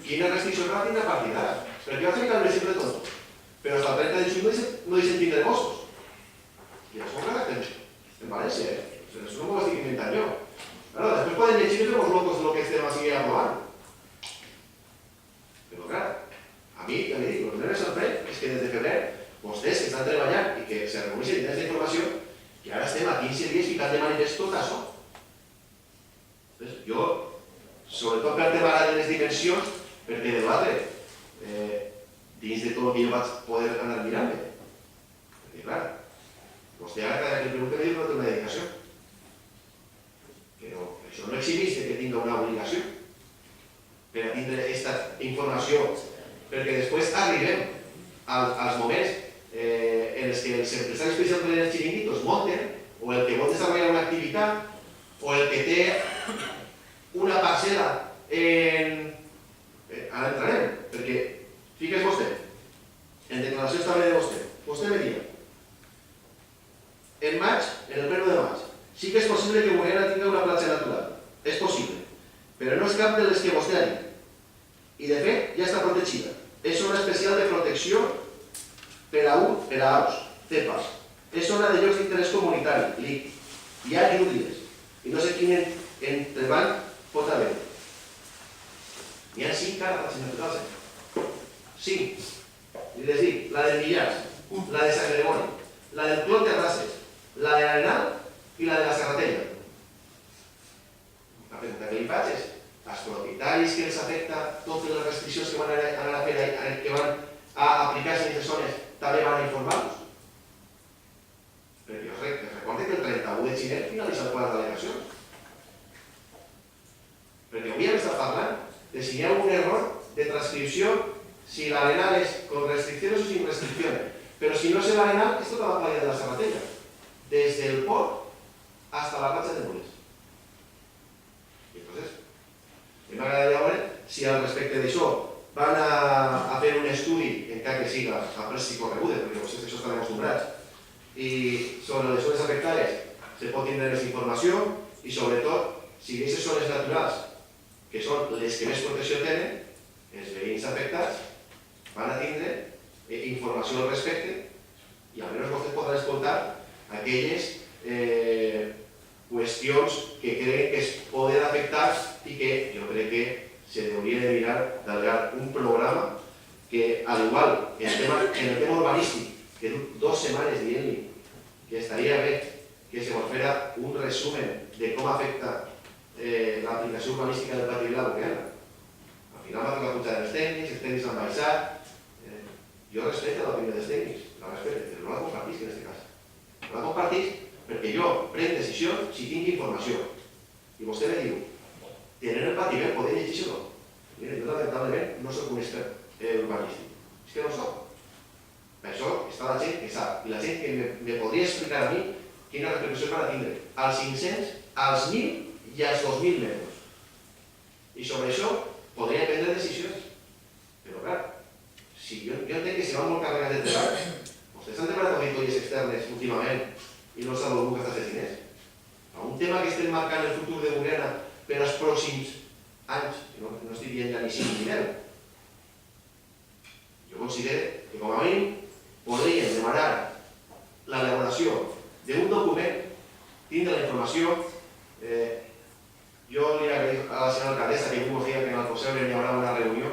quines restriccions va tindre a partir d'ara. Perquè vaig ficar el exemple de tot, però fins al 30 de juny no deixen tindre boscos. I això ho redactem en València, Això no m'ho estic inventant jo. Claro, després poden llegir los locos de lo que estem aquí aprovant. Però clar, a mi, ja li dic, el que me sorprèn és que des de febrer vostès que estan treballant i que se reuneixen diners d'informació, que ara estem a 15 dies ficant de manifest tot això. Jo, sobretot per tema de les dimensions, perquè debatre dins de tot el que jo vaig poder anar mirant-me. Perquè clar, vostè ara cada que pregunta me diu que no té una dedicació. Però això no eximeix que tingui una obligació per a tindre aquesta informació, perquè després arribem als moments en els que els empresaris especials de les xiringuitos munten, o el que vol desenvolupar una activitat, o el que té una parcel·la en... Ara entrarem, perquè fiqués vostè, en declaració estable de vostè me dia, en maig, en el pleno de maig, sí que és possible que Borriana tingui una platja natural, és possible, però no és cap de les que vostè ha dit, i de fet ja està protegida. És zona especial de protecció per a aus, CEPAs. És zona de llocs d'interès comunitari, LIC. Hi ha llúdries, i no sé quin entreball pot haver. N'hi ha 5 cartes naturals. 5. I les dic, la del Millars, la de Sant Gregori, la del Clot de Rases, la de l'Arenal i la de la Serratella. La pregunta que li faig és, els propietaris que els afecta totes les restriccions que van anar a fer, que van a aplicar-se en aquestes zones, també van a informar-los? Perquè us recorde que el 31 de gener finalitza el pla d'al·legacions. Perquè avui hem estat parlant de si hi ha un error de transcripció, si l'Arenal és con restriccions o sin restriccions. Però si no és l'Arenal, és tota la playa de la Serratella, des del port hasta la platja de Mules. I entonces, m'agradaria veure si al respecte d'això van a fer un estudi, encara que siga a pressa i correguda, perquè vostès això estan acostumbrats, i sobre les zones afectades se pot tindre més informació i sobretot, si aquestes zones naturals, que són les que més protecció tenen, els veïns afectats van a tindre informació al respecte i almenys vostès podran escoltar aquelles qüestions que creen que es poden afectar i que jo crec que se hauria de mirar d'algar un programa que, al igual que en el tema urbanístic, que du 2 setmanes dient-li que estaria bé que se fuera un resumen de cómo afecta la aplicació urbanística del pati vila a Borriana. Al final m'ha tocat escoltar els tècnics han baixat. Jo respecto l'opinió dels tècnics, la respecto, però no la compartisc en aquest cas. No la compartisc perquè jo prenc decisions si tinc informació. I vostè me diu, tenen el pati vell, podem llegir-lo? Mira, jo lamentablement no soc un expert urbanístic. És que no soc. Per això està la gent que sap, i la gent que me podria explicar a mi quina repercussió van a tindre als 500, als 1.000 i als 2.000 metres. I sobre això podria prendre decisions. Però clar, si jo entenc que si van molt carregats de treball, vostès han demanat auditories externes últimament i no s'ha volgut gastar aquests diners. A un tema que estem marcant el futur de Borriana per als pròxims anys, no estic dient ja ni 5 ni 10, jo considero que com a mínim podríem demanar l'elaboració d'un document, tindre la informació. Jo li agraïo a la senyora alcaldessa que un dia que en el Consello hi haurà una reunió.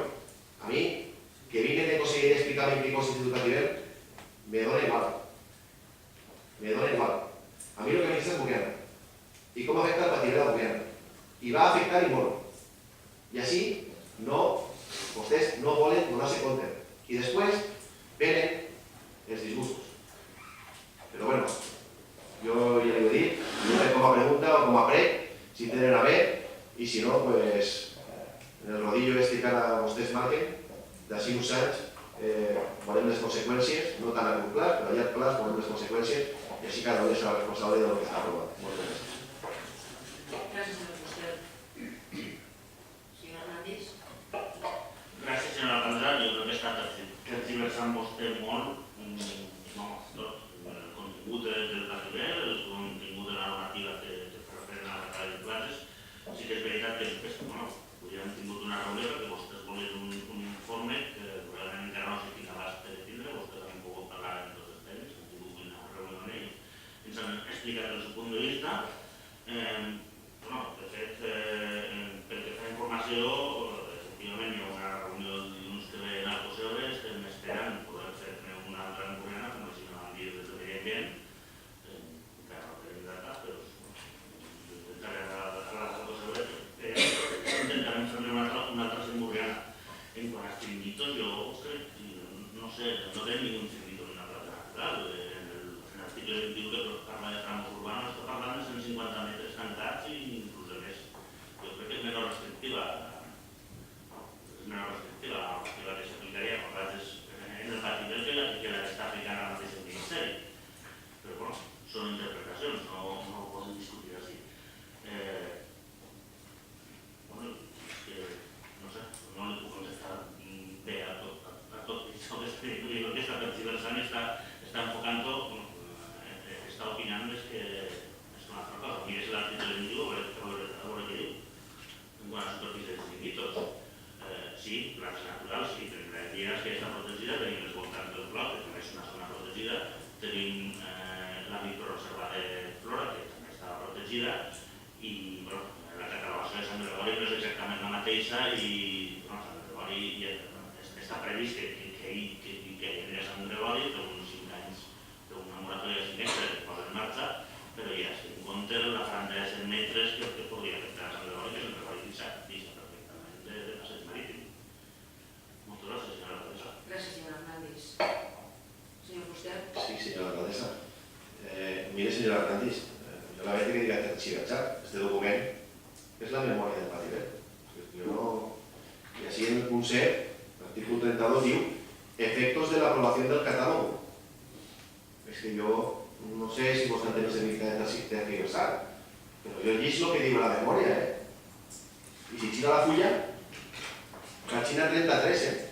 A mi, que vine de conseguir explicar-me qué cosa instituto Pativel, me dona igual. Me dona igual. A mi lo que me interesa es Borriana. Y cómo afecta el Pativel a Borriana. Y va a afectar y molt. Y así, vostès no volen donar-se compte. Y después, venen els disgustos. Pero bueno, yo ya le digo, no sé com a pregunta o com a prec, si tenen a ver, y si no, pues en el rodillo este que ara vostès marquen, d'ací uns anys veurem les conseqüències, no tan a curt plaç, però a llarg plaç veurem les conseqüències, i així cada un és el responsable del que està aprovat. Moltes gràcies. Gràcies, senyor Fuster. Senyor Hernández. Gràcies, senyora alcaldessa. Jo crec que està tergiversant vostè molt tot el contingut del Pativel, el contingut de la normativa que referent a la tala de places. Sí que és veritat que després, podríem tingut una reunió perquè vostès volien un informe que realment encara no sé quin abast té de tindre, vostès han pogut parlar amb tots els tècnics, han tingut una reunió amb ells, ens han explicat el seu punt de vista. De fet, pel que fa a informació, efectivament hi ha una reunió el dilluns que ve en el Consello, estem esperant poder fer una altra en Borriana, com així no van dir des de Medi Ambient, encara no tenim data, però intentaré a la Consello intentarem fer una altra en Borriana. En quant als xiringuitos, jo no sé, no tenim ningún xiringuito en una plaza natural. En l'article 21 que parla de tramos urbanos està parlant de 150 metres tancats i inclús de més. Jo crec que és menys restrictiva. És menys restrictiva la normativa que s'aplicaria a places en el Pativel que la que està aplicant ara mateix el Ministeri. Però bueno, són interpretacions, no ho podem discutir així. No li puc contestar bé a tot això que està tergiversant i està enfocant-ho, està opinant que és una altra cosa. Mires l'article 21, a veure què diu. En quant a superfície de xiringuitos, sí, places naturals, sí, tenim la Lleras que està protegida, tenim els voltants del Clot, que també és una zona protegida, tenim la microreserva de Flora, que també està protegida, i la catalogació de Sant Gregori no és exactament la mateixa i Sant Gregori està previst que hi ha Sant Gregori té uns 5 anys, té una moratòria de 5 anys que es posa en marxa, però ja es en compte la franja de 100 metres que podria afectar a Sant Gregori, que és el Gregori deixa perfectament de passeig marítim. Moltes gràcies, senyora alcaldessa. Gràcies, senyor Hernández. Senyor Fuster. Sí, senyora alcaldessa. Mire, senyora Hernández, jo la veritat que dic a tergiversar este document és la memòria del Pativel. Y así en el punt C, l'article 32 diu efectos de la aprobación del catálogo. Es que yo no sé si vos tenéis el significado de tergiversar, pero yo llegís lo que digo la memoria, Y si china la fulla, la china 33,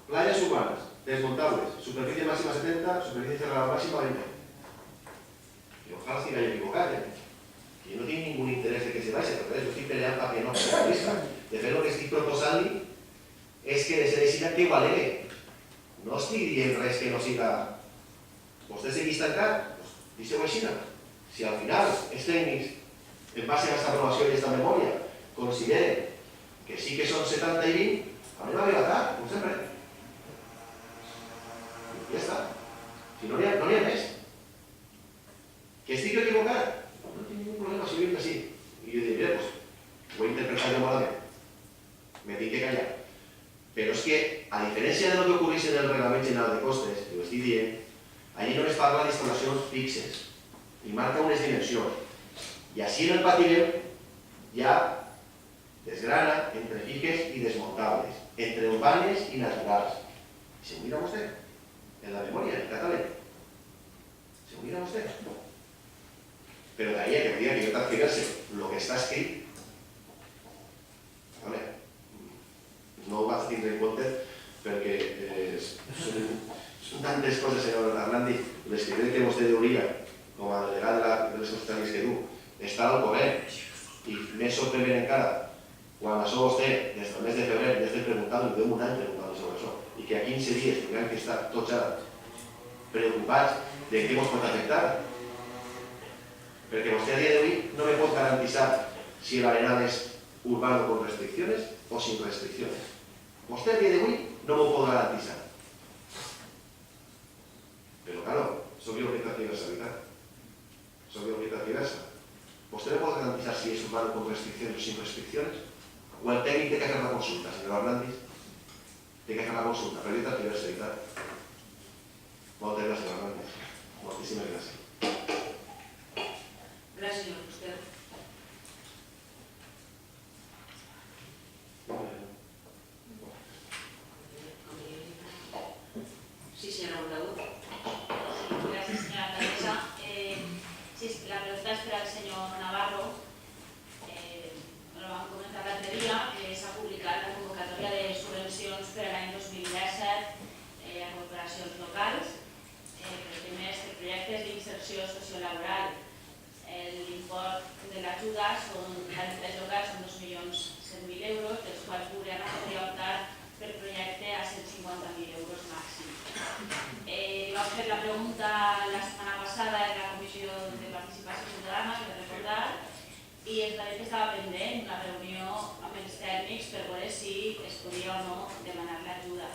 Playas urbanas, desmontables, superficie máxima 70, superficie cerrada máxima 20. Y ojalá si me haya equivocado, Yo no tinc ningún interès de que se vagi, perquè jo estic peleant perquè no se vagi. De fet, el que estic proposant-li és que decideixin que ho alegue. No estic dient res que no siga... Vostè segueix tancat? Doncs deixeu així. Si al final els tècnics, en base a aquesta aprovació i aquesta memòria, consideren que sí que són 70 i 20, anem a dilatar, com sempre. I ja està. Si no n'hi ha més. Que estic equivocat? No tinc ningún problema, si dic que sí. I jo dic, mira, pues, ho he interpretat jo malament. Me tinc que callar. Pero es que, a diferencia de lo que ocurriese en el Reglamento General de Costes, que ho estic dient, allí només parla d'instal·lacions fixes i marca unes dimensions. I així en el patiment ja desgrana entre fixes i desmuntables, entre urbanes i naturals. I se ho mira vostè, en la memòria, en català. Se ho mira vostè. Però d'ahí a que me diga que jo t'adquireixo el que està escrit, no ho vaig tindre en compte perquè són tantes coses, senyor Hernández, les que crec que vostè hauria, com a delegat de les conselleries que du, estar al govern. I més sorprenent encara, quan això vostè, des del mes de febrer, ja estem preguntant, i duem un any preguntant sobre això, i que a 15 dies tinguem que estar tots ara preocupats de què ens pot afectar. Perquè vostè a dia d'avui no me pot garantir si l'arenal és urbano con restricciones o sin restricciones. Vostè a dia d'avui no m'ho pot garantir. Però, claro, soc jo que t'ha diversa. Soc jo que t'ha diversa. ¿Vostted me puede garantizar si es urbano con restricciones o sin restricciones? ¿O el técnico tiene que hacer la consulta, señor Hernández? Tiene que hacer la consulta, pero yo te quiero seguridad. Moltes gràcies, señor Hernández. Moltíssimes gràcies. Gràcies, senyor Fuster. Sí, senyora Montagut. Sí, gràcies, senyora alcaldessa. Sí, la pregunta és per al senyor Navarro. Lo vam comentar l'altre dia, que s'ha publicat la convocatòria de subvencions per a l'any 2017 a corporacions locals. Els primers projectes d'inserció sociolaboral. L'import de l'ajuda són entitats locals són 2.100.000 euros, dels quals Borriana podria optar per projecte a 150.000 euros màxim. Vam fer la pregunta la setmana passada en la Comissió de Participació Ciutadana, per recordar, i ens va dir que estava pendent una reunió amb els tècnics per veure si es podia o no demanar l'ajuda.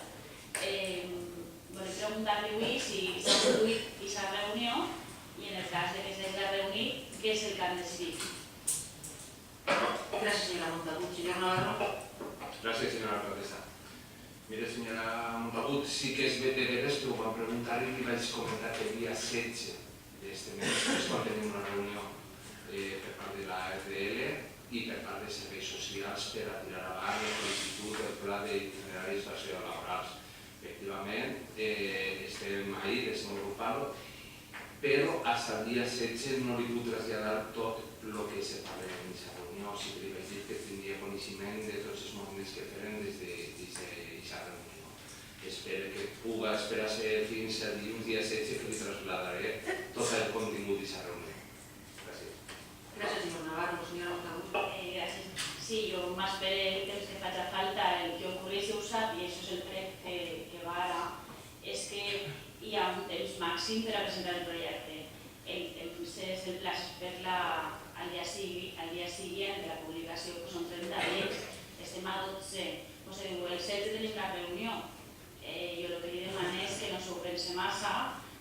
Volem preguntar-li avui si s'ha produït aquesta reunió i en el cas que s'hagi reunit, què és el que han decidit. Gràcies, senyora Montagut. Senyor Navarro. Gràcies, senyora alcaldessa. Mire, senyora Montagut, sí que és de veres que ho vam preguntar i li vaig comentar que el dia 16 d'este mes és quan tenim una reunió per part de la RDL i per part de serveis socials per a tirar avant la sol·licitud del pla d'itineraris sociolaborals. Efectivament, estem ahí desenvolupant-lo, però fins al dia 16 no li puc traslladar tot el que se parla en aquesta reunió. O sigui, li vaig dir que tindria coneixement de tots els moviments que feren des d'aquesta reunió. Espero que puga esperar-se fins al dia 16 que li trasladaré tot el contingut d'aquesta reunió. Gràcies. Gràcies, senyor Navarro. Senyora Montagut. Gràcies. Sí, jo m'espero el temps que faci falta, el que ocorri si ho sap, i això és el prec que va ara, és que hi ha un temps màxim per a presentar el projecte. El temps és el plaç per al dia següent de la publicació, que són 30 dies, estem a 12. O sigui, el 16 tenim la reunió. Jo el que li demano és que no s'ho pense massa,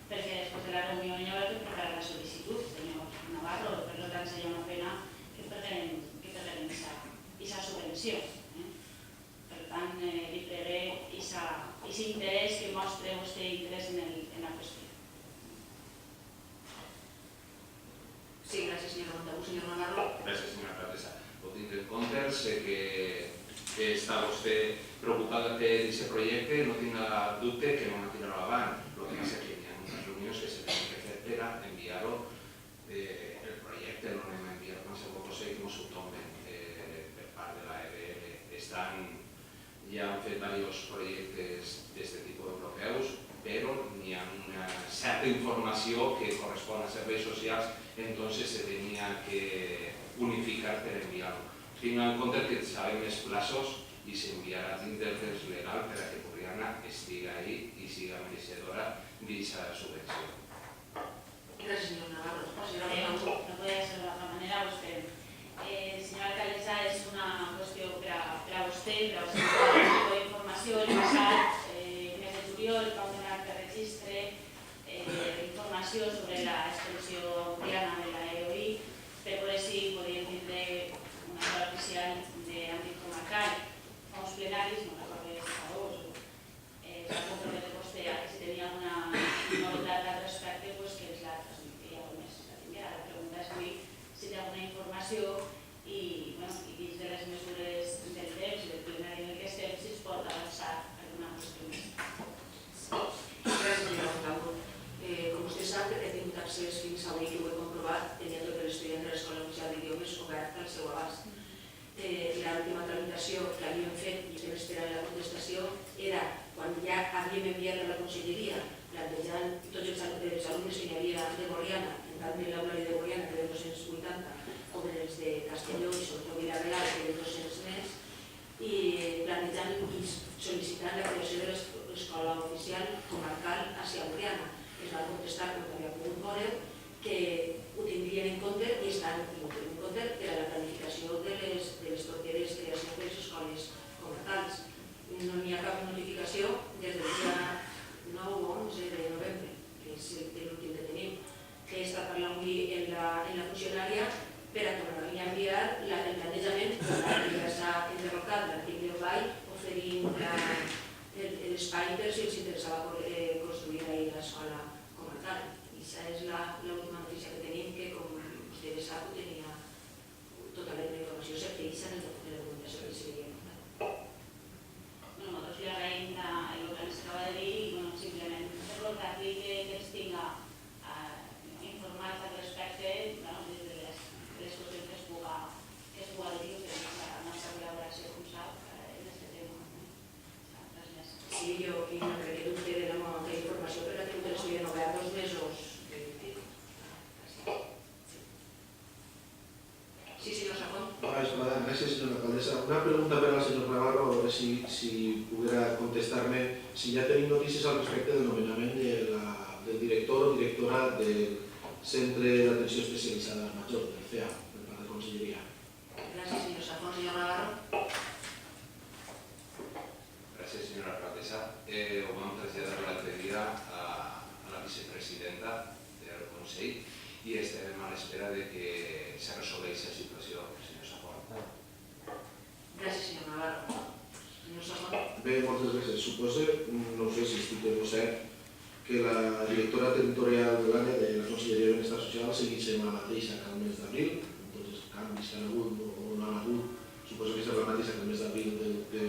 perquè després de la reunió hi haurà que preparar la sol·licitud, senyor Navarro, per tant seria una pena que perdem aquesta subvenció. Per tant, li pregué aquest interès que mostra vostè interès en la qüestió. Sí, gràcies, senyora Montagut. Senyor Navarro. Gràcies, senyora alcaldessa. Ho tinc en compte, sé que està vostè preocupada per aquest projecte, no tinc dubte que no la tirarà avant. El que passa és que hi ha unes reunions que se tenen que fer per a enviar-ho el projecte, no anem a enviar qualsevol cosa que no s'ho tomen per part de la EBL. Ja han fet diversos projectes d'aquest tipus europeus, però hi ha una certa informació que correspon a serveis socials, entonces se tenia que unificar per enviar-ho. Tinc en compte que sabem els plaços i s'enviarà dintre del temps legal per a que Borriana estigui ahí i siga mereixedora d'aquesta subvenció. Gràcies, senyor Navarro. No podria ser d'altra manera, vostè. Senyora alcaldessa, és una qüestió per a vostè, per a vostè informació. El passat mes de juliol vam donar per registre informació sobre l'extensió borriana informació i dins de les mesures del temps i del plenari en el que estem, si es pot avançar alguna qüestió més. Gràcies, senyora Montalvo. Com vostè sap, he tingut accés fins avui, que ho he comprovat, tenia tot l'estudiant de l'Escola Oficial d'Idiomes obert al seu abast. L'última tramitació que havíem fet i estem esperant la contestació era quan ja havíem enviat a la Conselleria plantejant tots els alumnes que hi havia de Borriana, tant en l'aula de Borriana, que eren 280, com en els de Castelló i sobretot Vilareal, que eren 200 més, i plantejant i sol·licitant la creació de l'escola oficial comarcal Àsia Borriana. Es va contestar, com havia pogut veure, que ho tindrien en compte i estan en compte per a la planificació de les properes creacions de les escoles comarcals. No n'hi ha cap notificació des del dia 9 o 11 de novembre, que és l'últim que tenim. He estat parlant avui en la funcionària per a tornar-li a enviar el plantejament que ja s'ha enderrocat l'article OBAI oferint l'espai per si els interessava construir ahir l'escola comarcal. I aquesta és l'última notícia que tenim, que com vostè bé sap, ho tenia tota la informació certeixa en la documentació que s'hi havia portat. Nosaltres li agraïm el que ens acaba de dir i simplement recordar-li que ens tinga informats al respecte des de les qüestions que es puga dir, que és la nostra col·laboració, com sap, en aquest tema. Res més. Sí, jo no crec que dubte de la informació, però ha tingut l'estudiant obert 2 mesos. Sí, senyor Safón. Gràcies, senyora alcaldessa. Una pregunta per al senyor Navarro, a veure si pudiera contestar-me si ja tenim notícies al respecte del nomenament del director o directora del Centre d'Atenció Especialitzada Major, del CEA, per part de Conselleria. Gràcies, senyor Safón. Senyor Navarro. Gràcies, senyora alcaldessa. Ho vam traslladar l'altre dia a la vicepresidenta del Consell i estem a l'espera de que se resolgui la situació, senyor Safón. Gràcies, senyor Navarro. Senyor Safón. Bé, moltes gràcies. Suposo, no sé si estic ben cert, que la directora territorial de l'àrea de la Conselleria de Benestar Social segueix sent la mateixa que el mes d'abril, amb tots els canvis que han hagut o no han hagut, suposo que és la mateixa que el mes d'abril de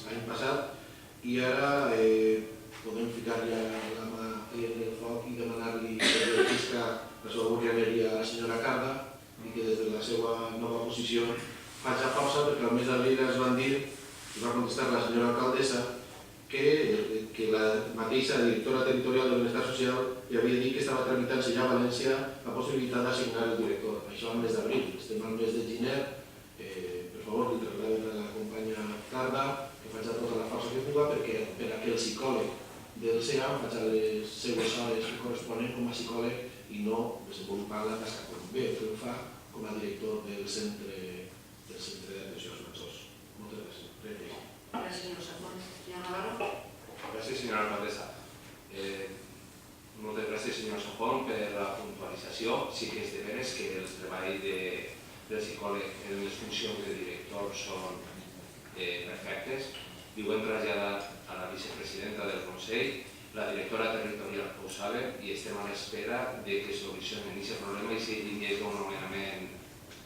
l'any passat, i ara podem ficar ja la mà en el foc i demanar-li que registra la seva borrianeria a la senyora Carda i que des de la seva nova posició faci pausa, perquè al mes d'abril es van dir, i va contestar la senyora alcaldessa, que la mateixa directora territorial de Benestar Social ja havia dit que estava tramitant-se ja a València la possibilitat d'assignar el director. Això al mes d'abril, estem al mes de gener. Per favor, li traslladem a la companya Carda que faci tota la força que puga per a que el psicòleg del CEA faci les seues hores que corresponen com a psicòleg i no desenvolupar la tasca com bé que ho fa com a director del centre d'atenció als majors. Moltes gràcies. Gràcies, senyor Safón. Senyor Navarro. Gràcies, senyora alcaldessa. Moltes gràcies, senyor Safón, per la puntualització. Sí que és de veres que el treball del psicòleg en les funcions de director són perfectes. Li ho hem traslladat a la vicepresidenta del Consell, la directora territorial que ho sabe, i estem a l'espera que solucionen aquest problema i s'indiqui un nomenament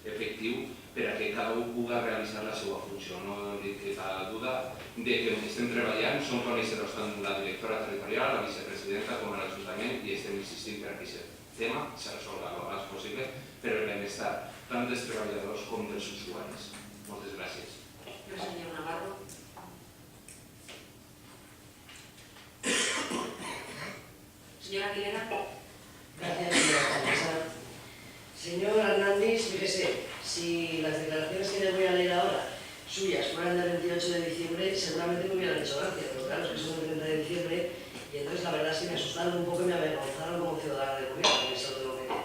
efectiu per a que cada un pugui realitzar la seva funció. No hi ha cap duda de que estem treballant, som coneixedors tant la directora territorial, la vicepresidenta com l'Ajuntament i estem insistint per a que aquest tema se resolgui el més possible per al benestar tant dels treballadors com dels usuaris. Moltes gràcies. Gràcies, senyor Navarro. Señora Aguilera. Gracias, señora alcaldesa. Señor Hernández, fíjese, si las declaraciones que les voy a leer ahora, suyas, fueran del 28 de diciembre, seguramente me hubieran hecho gracia, pero claro, es que son del 30 de diciembre, y entonces la verdad es que me asustaron un poco y me avergonzaron como ciudadana de gobierno, que eso de lo que digo.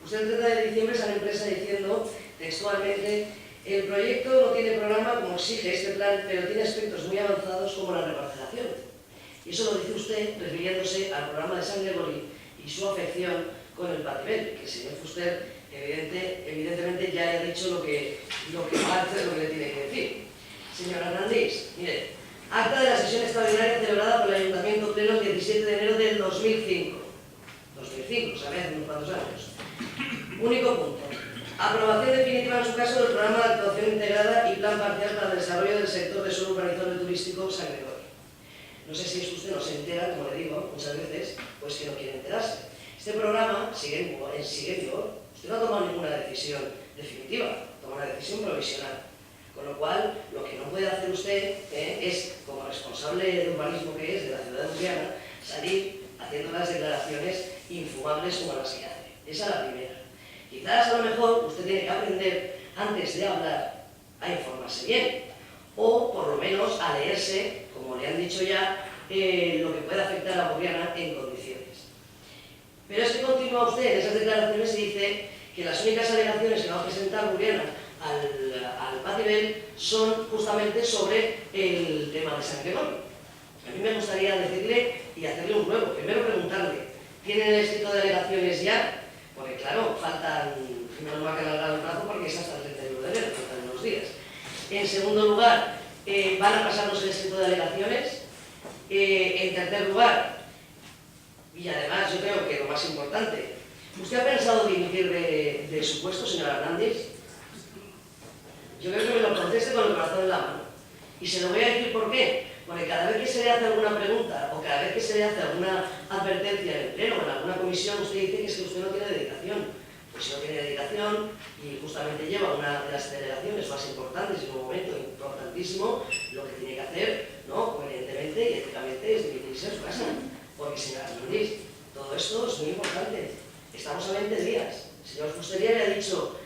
Usted el 30 de diciembre sale en prensa diciendo textualmente: el proyecto no tiene programa como exige este plan, pero tiene aspectos muy avanzados como la reparcelación. Y eso lo dice usted refiriéndose al programa de San Gregorio y su afección con el Patibel, que el señor Fuster evidentemente ya le ha dicho lo que parte de lo que le tiene que decir. Señor Hernández, mire, acta de la sesión extraordinaria celebrada por el Ayuntamiento Pleno el 17 de enero del 2005. 2005, ¿sabes? Hace unos cuantos años. Único punto. Aprobación definitiva ocupa en su caso del programa de actuación integrada y plan parcial para el desarrollo del sector de suelo urbanizable turístico San Gregorio. No sé si es que usted no se entera, como le digo muchas veces, pues que no quiere enterarse. Este programa sigue en vigor. Usted no ha tomado ninguna decisión definitiva, toma una decisión provisional. Con lo cual, lo que no puede hacer usted es, como responsable de urbanismo que es de la ciudad de Burriana, salir haciendo las declaraciones infumables como las que hace. Esa es la primera. Quizás a lo mejor usted tiene que aprender, antes de hablar, a informarse bien, o por lo menos a leerse, como le han dicho ya, lo que puede afectar a Burriana en condiciones. Pero es que continúa usted en esas declaraciones y dice que las únicas alegaciones que va a presentar Burriana al Patibel son justamente sobre el tema de San Gregorio. A mí me gustaría decirle y hacerle un juego. Primero preguntarle, ¿tienen el escrito de alegaciones ya? Porque claro, faltan, no me ha alargado el plazo porque es hasta el 31 de enero, faltan unos días. En segundo lugar, ¿van a pasarnos el escrito de alegaciones? En tercer lugar, y además yo creo que lo más importante, ¿usted ha pensado dimitir de su puesto, señora Hernández? Yo creo que me lo conteste con el corazón en la mano. Y se lo voy a decir por qué. Porque cada vez que se le hace alguna pregunta o cada vez que se le hace alguna advertencia en el pleno o en alguna comisión, usted dice que es que usted no tiene dedicación. Pues si no tiene dedicación y justamente lleva una de las delegaciones más importantes en un momento importantísimo, lo que tiene que hacer, ¿no?, coherentemente y éticamente es dimitirse a su casa. Porque, señora Hernández, todo esto es muy importante. Estamos a 20 días. El señor Fustería le ha dicho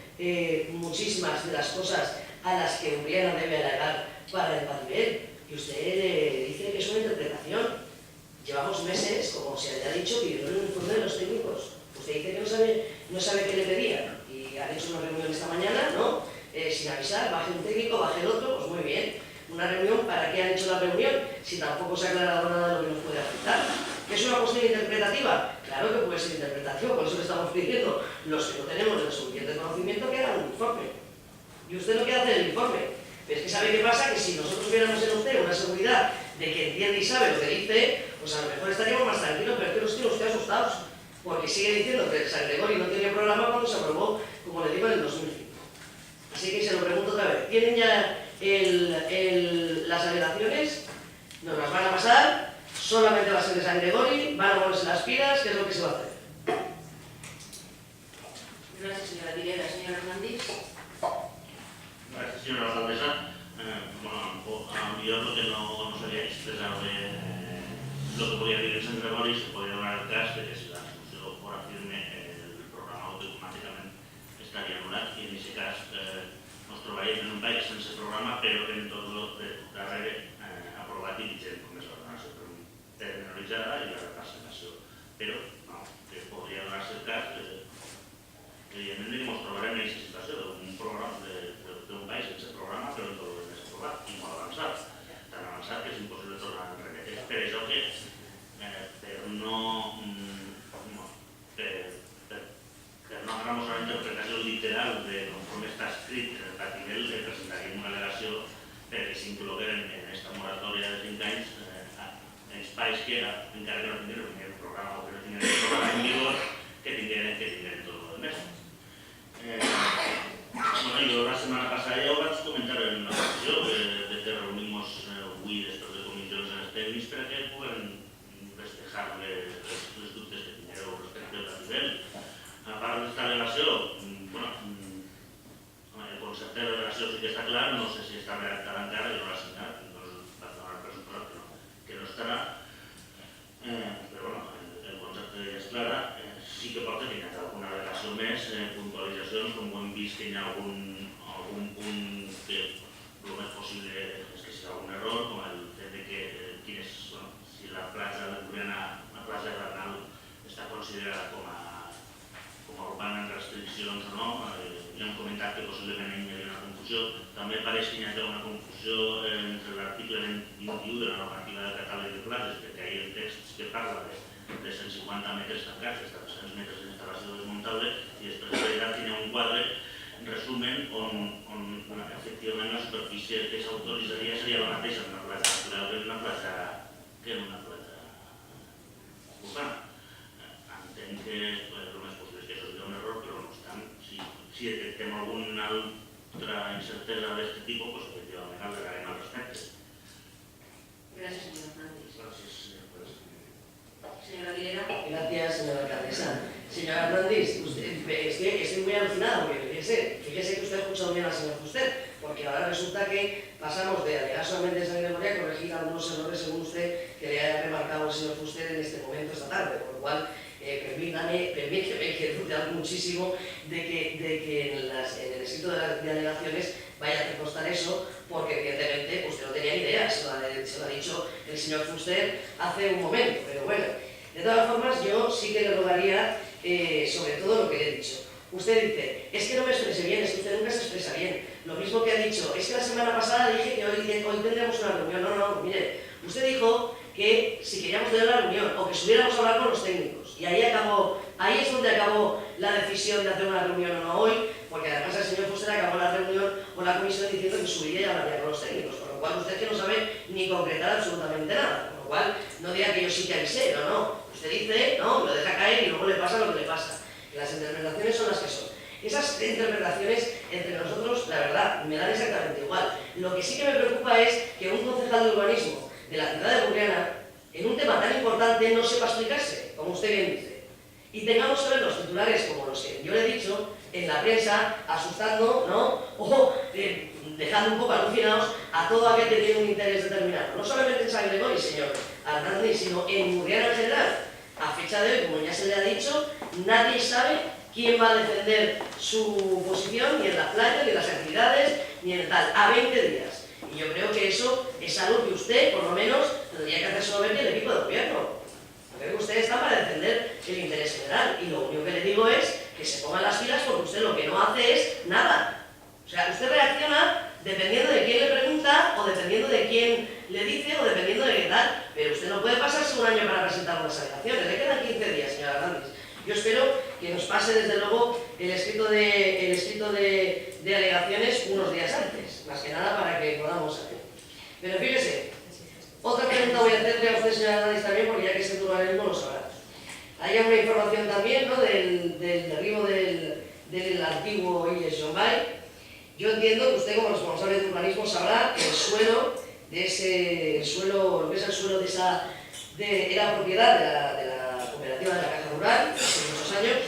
muchísimas de las cosas a las que Burriana debe alegar para el Patibel. Y usted dice que es una interpretación. Llevamos meses, como se le ha dicho, pidiendo el informe de los técnicos. Usted dice que no sabe qué le pedían. Y han hecho una reunión esta mañana, ¿no? Sin avisar, baje un técnico, baje el otro, pues muy bien. Una reunión, ¿para qué han hecho la reunión? Si tampoco se ha aclarado nada de lo que nos puede afectar. ¿Que es una cuestión interpretativa? Claro que puede ser interpretativa, por eso le estamos pidiendo los que no tenemos el suficiente conocimiento que hagan un informe. Y usted no quiere hacer el informe. Pero es que ¿sabe qué pasa? Que si nosotros viéramos en usted una seguridad de que entiende y sabe lo que dice, pues a lo mejor estaríamos más tranquilos, pero es que los tiene usted asustados. Porque sigue diciendo que San Gregorio no tenía programa cuando se aprobó, como le digo, en el 2005. Así que se lo pregunto otra vez. ¿Tienen ya las alegaciones? ¿Nos las van a pasar? ¿Solamente va a ser de San Gregorio? ¿Van a ponerse las pilas? ¿Qué es lo que se va a hacer? Gracias, señora Aguilera. Señora Hernández. Gracias, señora alcaldesa. Yo lo que no sabía expresar lo que podía decir en San Gregorio se podía dar el caso de que si la solució fora firme el programa automàticament estaria anul·lat i en aquest cas ens trobaríem en un país sense programa però en tot el darrere aprovat i vigent com és l'ordenació terminalitzada i la representació. Però que podria donar-se el cas evidentment que ens trobarem en aquesta situació d'un programa d'un país sense programa però en tot el més aprovat i molt avançat. Tan avançat que és impossible tornar enrere. És per això que per no agafar una interpretació literal de com està escrit en el Patibel presentaríem una al·legació perquè s'inclogueren en aquesta moratòria de 5 anys espais que encara que no tinguin programa o que no tinguin el programa en vigor que tinguin tot el més. Jo la setmana passada ja ho vaig comentar en la comissió de que reunim-nos avui després de comissions en els tècnics perquè puguem despejar les dubtes que tingueu respecte al Patibel. A part d'esta al·legació, el concepte de al·legació sí que està clar, no sé si està redactat encara, jo no l'he signat, doncs vaig donar el pressupost que no estarà, però el concepte ja és clar, sí que pot tenir alguna al·legació més, puntualitzacions, com ho hem vist que hi ha algun punt que el més possible és que sigui algun error, com el fet de que si la platja de Burriana, la platja de Bernal, està considerada com a urbana en restriccions o no, hi ha un comentat que possiblement hi havia una confusió. També pareix que hi ha una confusió entre l'article 21 de la normativa del catàleg de platges, perquè ahir el text que parla de 150 metres tancats, de 300 metres d'instal·lació desmuntable, i després de veritat hi ha un quadre, en resumen, on efectivament la superfície que s'autoritzaria seria la mateixa en una platja natural que en una platja urbana. Entenc que el més possible és que això sigui un error, però no obstant, si si detectem alguna altra incertesa d'aquest tipus, pues, efectivament al·legarem al respecte. Gràcies, senyor Hernández. Gràcies, senyor president. Señora Aguilera. Gracias, señora alcaldesa. Señora Hernández, estoy muy alucinado, porque fíjese que usted ha escuchado bien al señor Fuster, porque ahora resulta que pasamos de alegar solamente esa memoria a corregir algunos errores según usted que le haya remarcado el señor Fuster en este momento esta tarde, por lo cual permíteme que dude muchísimo de que en el escrito de alegaciones vaya a hacer constar eso, porque evidentemente usted no tenía ni idea, se lo ha dicho el señor Fuster hace un momento, pero bueno, de todas formas yo sí que le rogaría sobre todo lo que le he dicho. Usted dice, es que no me expresé bien, es que usted nunca se expresa bien. Lo mismo que ha dicho, es que la semana pasada dije que hoy tendremos una reunión. No, mire, usted dijo que si queríamos tener la reunión o que subiéramos a hablar con los técnicos. Y ahí es donde acabó la decisión de hacer una reunión o no hoy, porque además el señor Fuster acabó la reunión o la comisión diciendo que subiría y hablaría con los técnicos, con lo cual usted que no sabe ni concretar absolutamente nada, con lo cual no diga que yo sí que avisé, no. Usted dice, no, lo deja caer y luego le pasa lo que le pasa. Las interpretaciones son las que son. Esas interpretaciones entre nosotros, la verdad, me dan exactamente igual. Lo que sí que me preocupa es que un concejal de urbanismo de la ciudad de Burriana, en un tema tan importante, no sepa explicarse, como usted bien dice. Y tengamos que ver los titulares como los que yo le he dicho en la prensa, asustando, ¿no? O dejando un poco alucinados a todo aquel que tiene un interés determinado. No solamente en San Gregorio, señor Hernández, sino en Burriana en general. A fecha de hoy, como ya se le ha dicho, nadie sabe quién va a defender su posición, ni en las playas, ni en las actividades, ni en tal, a 20 días. Y yo creo que eso es algo que usted, por lo menos, tendría que hacer saber el equipo de gobierno. Yo creo que usted está para defender el interés general. Y lo único que le digo es que se pongan las pilas porque usted lo que no hace es nada. O sea, usted reacciona dependiendo de quién le pregunta, o dependiendo de quién le dice, o dependiendo de qué tal. Pero usted no puede pasarse un año para presentar unas alegaciones. Le quedan 15 días, señora Hernández. Yo espero que nos pase desde luego el escrito de alegaciones unos días antes, más que nada para que podamos hacer. Pero fíjese, otra pregunta voy a hacerle a usted, señora Hernández, también, porque ya que es el pluralismo lo sabrá. Hay una información también, ¿no?, del derribo del antiguo Illes Jombay. Yo entiendo que usted, como responsable de urbanismo, sabrá que el suelo de ese suelo, lo que es el suelo era propiedad de la cooperativa de la Caja Rural hace muchos años.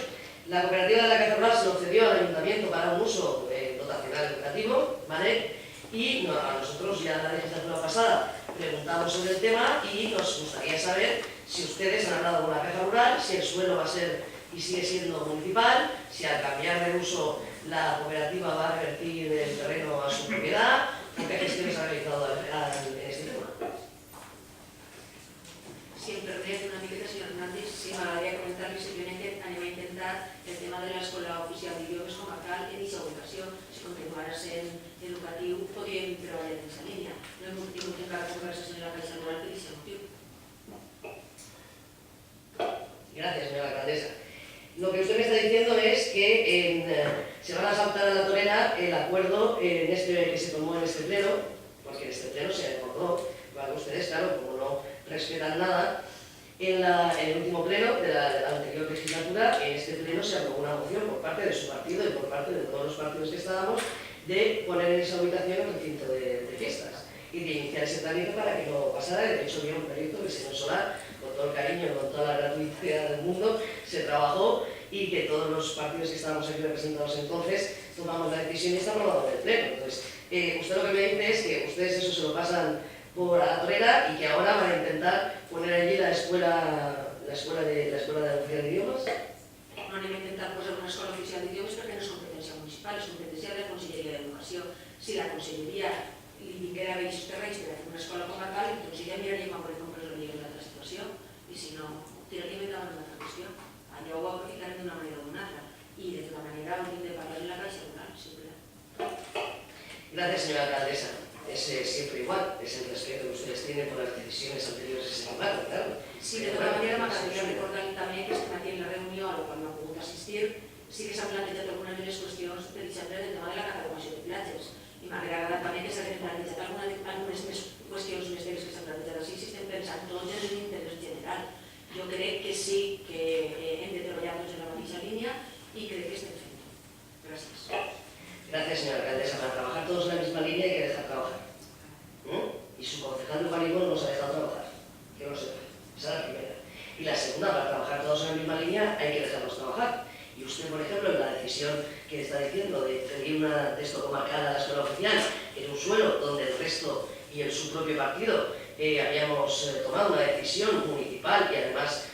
La cooperativa de la Caja Rural se lo cedió al ayuntamiento para un uso dotacional educativo, ¿vale? Y a nosotros ya la legislatura pasada preguntamos sobre el tema y nos gustaría saber si ustedes han hablado con la Caja Rural, si el suelo va a ser y sigue siendo municipal, si al cambiar de uso la cooperativa va a revertir el terreno a su propiedad, o qué gestiones ha realizado en este tema. Siempre permite una miqueta, señor Hernández, sí m'agradaria comentar-li simplement anem a intentar el tema de l'Escola Oficial d'Idiomes Comarcal en aquesta ubicació, si continuarà sent educatiu, podríem treballar en aquesta línia. No hem tingut encara conversació en la Caixa Rural per aquest motiu. Gracias, señora alcaldesa. Lo que usted me está diciendo es que se van a saltar a la torera el acuerdo que se tomó en este pleno, porque en este pleno se acordó, para ustedes, claro, como no respetan nada, en el último pleno de la anterior legislatura, en este pleno se aprobó una moción por parte de su partido y por parte de todos los partidos que estábamos de poner en esa ubicación el recinto de fiestas y de iniciar ese trámite para que no pasara. De hecho, había un proyecto que el señor Solar, con todo el cariño, con toda la gratuidad del mundo, se trabajó y que todos los partidos que estábamos aquí representados entonces tomamos la decisión y está aprobado en el pleno. Entonces, usted lo que me dice es que ustedes eso se lo pasan por la torera y que ahora van a intentar poner allí la escuela de oficial de idiomas. No anem a intentar posar una escola oficial d'idiomes perquè no és competència municipal, és competència de la Conselleria d'Educació. Si la Conselleria li vinguera a veure aquests terrenys per fer una escola comarcal, doncs ja miraríem a veure com resolvíem l'altra situació i si no, tiraríem endavant una altra qüestió. Allò ho aprofitarem d'una manera o d'una altra i de tota manera hauríem de parlar en la Caixa Rural, simple. Gracias, señora alcaldesa. Es siempre igual, es el respeto que ustedes tienen por las decisiones anteriores que se tomaron, claro. Sí, de tota manera m'agradaria recordar també que este matí en la reunió a la qual no ha pogut assistir sí que s'han plantejat algunes de les qüestions, per exemple, del tema de la catalogació de platges. I m'agrada també que s'hagin plantejat algunes més qüestions més de les que s'han plantejat així, si estem pensant tots en l'interès general. Jo crec que sí que hem de treballar tots en la mateixa línia i crec que estem fent. Gracias. Gracias, señora alcaldesa. Para trabajar todos en la misma línea hay que dejar trabajar. Y su concejal de urbanismo no nos ha dejado trabajar. Que lo sepa. Esa es la primera. Y la segunda, para trabajar todos en la misma línea hay que dejarlos trabajar. Y usted, por ejemplo, en la decisión que está diciendo de pedir una texto comarcal a la escuela oficial en un suelo donde el resto y en su propio partido habíamos tomado una decisión municipal y además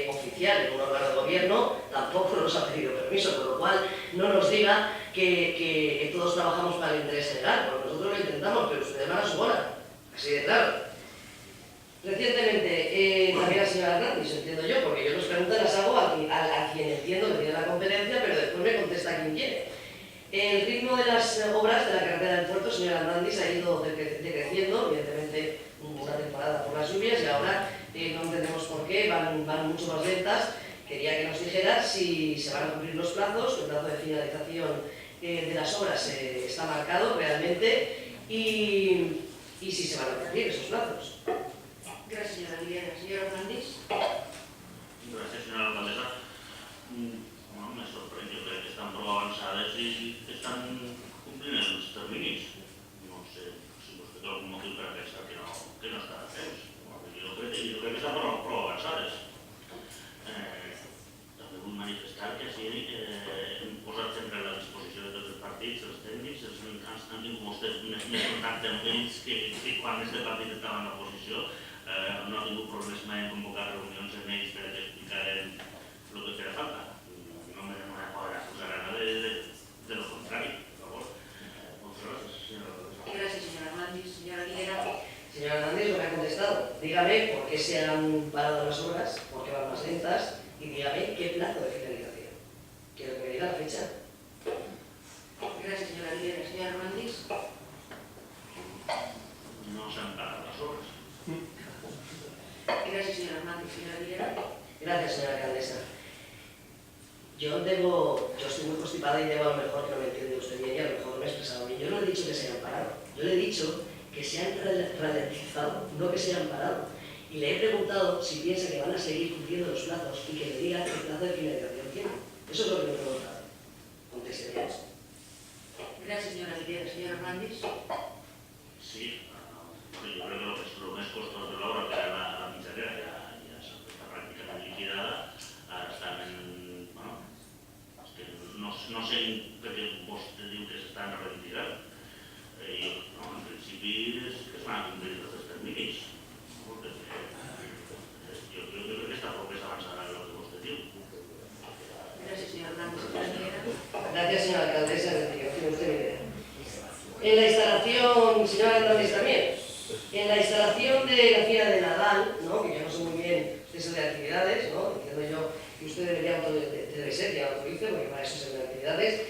oficial en un órgano de gobierno, tampoco nos ha pedido permiso, con lo cual no nos diga que todos trabajamos para el interés general, porque nosotros lo intentamos, pero ustedes van a su bola, así de claro. Recientemente, también la señora Hernández, entiendo yo, porque yo las preguntas las hago a quien entiendo que tiene la competencia, pero después me contesta quien quiere. El ritmo de las obras de la carretera del puerto, señora Hernández, ha ido decreciendo, evidentemente una temporada por las lluvias y ahora no entendemos por qué, van mucho más lentas. Quería que nos dijera si se van a cumplir los plazos, el plazo de finalización de las obras está marcado realmente y si se van a cumplir esos plazos. Gracias, señora Aguilera. Señora Hernández. Gracias, señora alcaldesa. Bueno, me sorprende que están prou avançades i estan complint els terminis. No sé si vostè té algun motiu per pensar que no estan a temps. Jo crec que estan prou avançades. També vull manifestar que sí, hem posat sempre a la disposició de tots els partits, els tècnics, han tingut vostès més contacte amb ells que quan este partit estava en l'oposició. No ha tingut problemes mai en convocar reunions amb ells per explicar el que feia falta. No me poden acusar a nada de lo contrario, por favor. Muchas gracias, señora. Gracias, señora Hernández. Señora Aguilera. Señora Hernández, no me ha contestado. Dígame por qué se han parado las obras, por qué van más lentas y dígame qué plazo de finalización. Quiero que me diga la fecha. Gracias, señora Aguilera. Señora Hernández. No se han parado las obras. Gracias, señora Hernández. Señora Aguilera. Gracias, señora alcaldesa. Yo estoy muy constipada y debo a lo mejor que no me entiende usted bien y a lo mejor no me he expresado bien. Yo no he dicho que se hayan parado, yo le he dicho que se han ralentizado, no que se hayan parado. Y le he preguntado si piensa que van a seguir cumpliendo los plazos y que me diga qué plazo de finalización tienen. Eso es lo que me he preguntado. Contésteme eso. Gracias, señora Aguilera. Señora Hernández. Sí, yo creo que lo més costós de l'obra, que era la mitjanera, ja està pràcticament liquidada. Ara estan en... Bueno, és que no sé per què vostè diu que s'estan retirant. En principi és que es van a complir els terminis. Jo crec que està prou més avançada en el que vostè diu. Gracias, señora Hernández. Señora Aguilera. Gracias, señora alcaldesa, de que tiene usted mi idea. En la instalación, señora Hernández también, en la instalación de la fiera de Nadal, ¿no? Que yo no sé muy bien eso de actividades, ¿no? Entiendo yo que usted debe ser que autorice, porque para eso se ven actividades,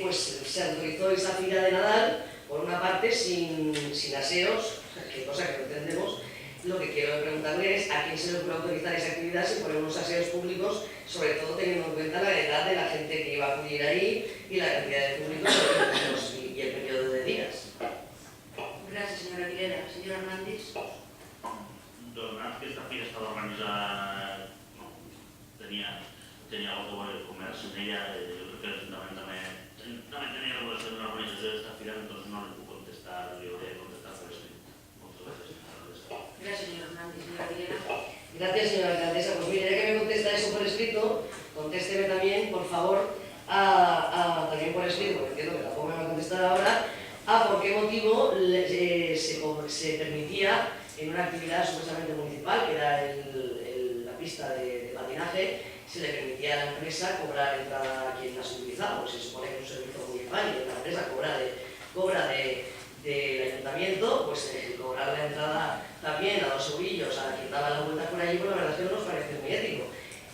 pues se autorizó esa fiera de Nadal, por una parte, sin aseos, que cosa que no entendemos. Lo que quiero preguntarle es a quién se le ocurre autorizar esa actividad sin poner unos aseos públicos, sobre todo teniendo en cuenta la edad de la gente que iba a acudir ahí y la cantidad de público y el periodo de días. Gracias, señora Aguilera. Señora Hernández. Donat que esta fira estava organitzada, tenia algo que veure el comerç en ella, jo crec que l'Ajuntament també tenia relació amb l'organització d'esta fira, doncs no li puc contestar, li hauré de contestar per escrit. Moltes gràcies, senyora alcaldessa. Gracias, señora Hernández. Señora Aguilera. Gracias, señora alcaldesa. Pues mire, ya que me contesta eso por escrito, contésteme también, por favor, también por escrito, porque entiendo que tampoco me va a contestar ahora, por qué motivo se permitía en una actividad supuestamente municipal, que era la pista de patinaje, se le permitía a la empresa cobrar entrada a quien las utilizaba, porque se supone que es un servicio municipal y la empresa cobra del ayuntamiento, pues cobrar la entrada también a 2 eurillos a quien daba la vuelta por allí, pues la verdad es que no nos parece muy ético.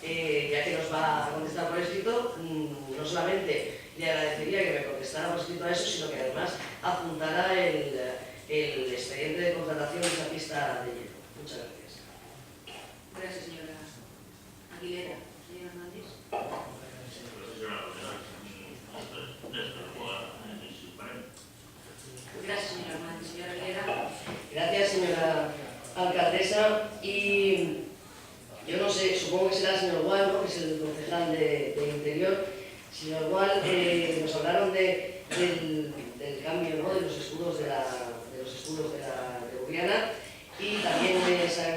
Ya que nos va a contestar por escrito, no solamente le agradecería que me contestara por escrito a eso, sino que además adjuntara el expediente de contratación de esa pista de hielo. Muchas gracias. Gracias, señora Aguilera. Señora Hernández. Gràcies, senyora alcaldessa. Gracias, señora Hernández. Señora Aguilera. Gracias, señora alcaldesa. Y yo no sé, supongo que será el señor Gual, ¿no? Que es el concejal de Interior. Señor Gual, del cambio, ¿no?, de los escudos de Burriana, y también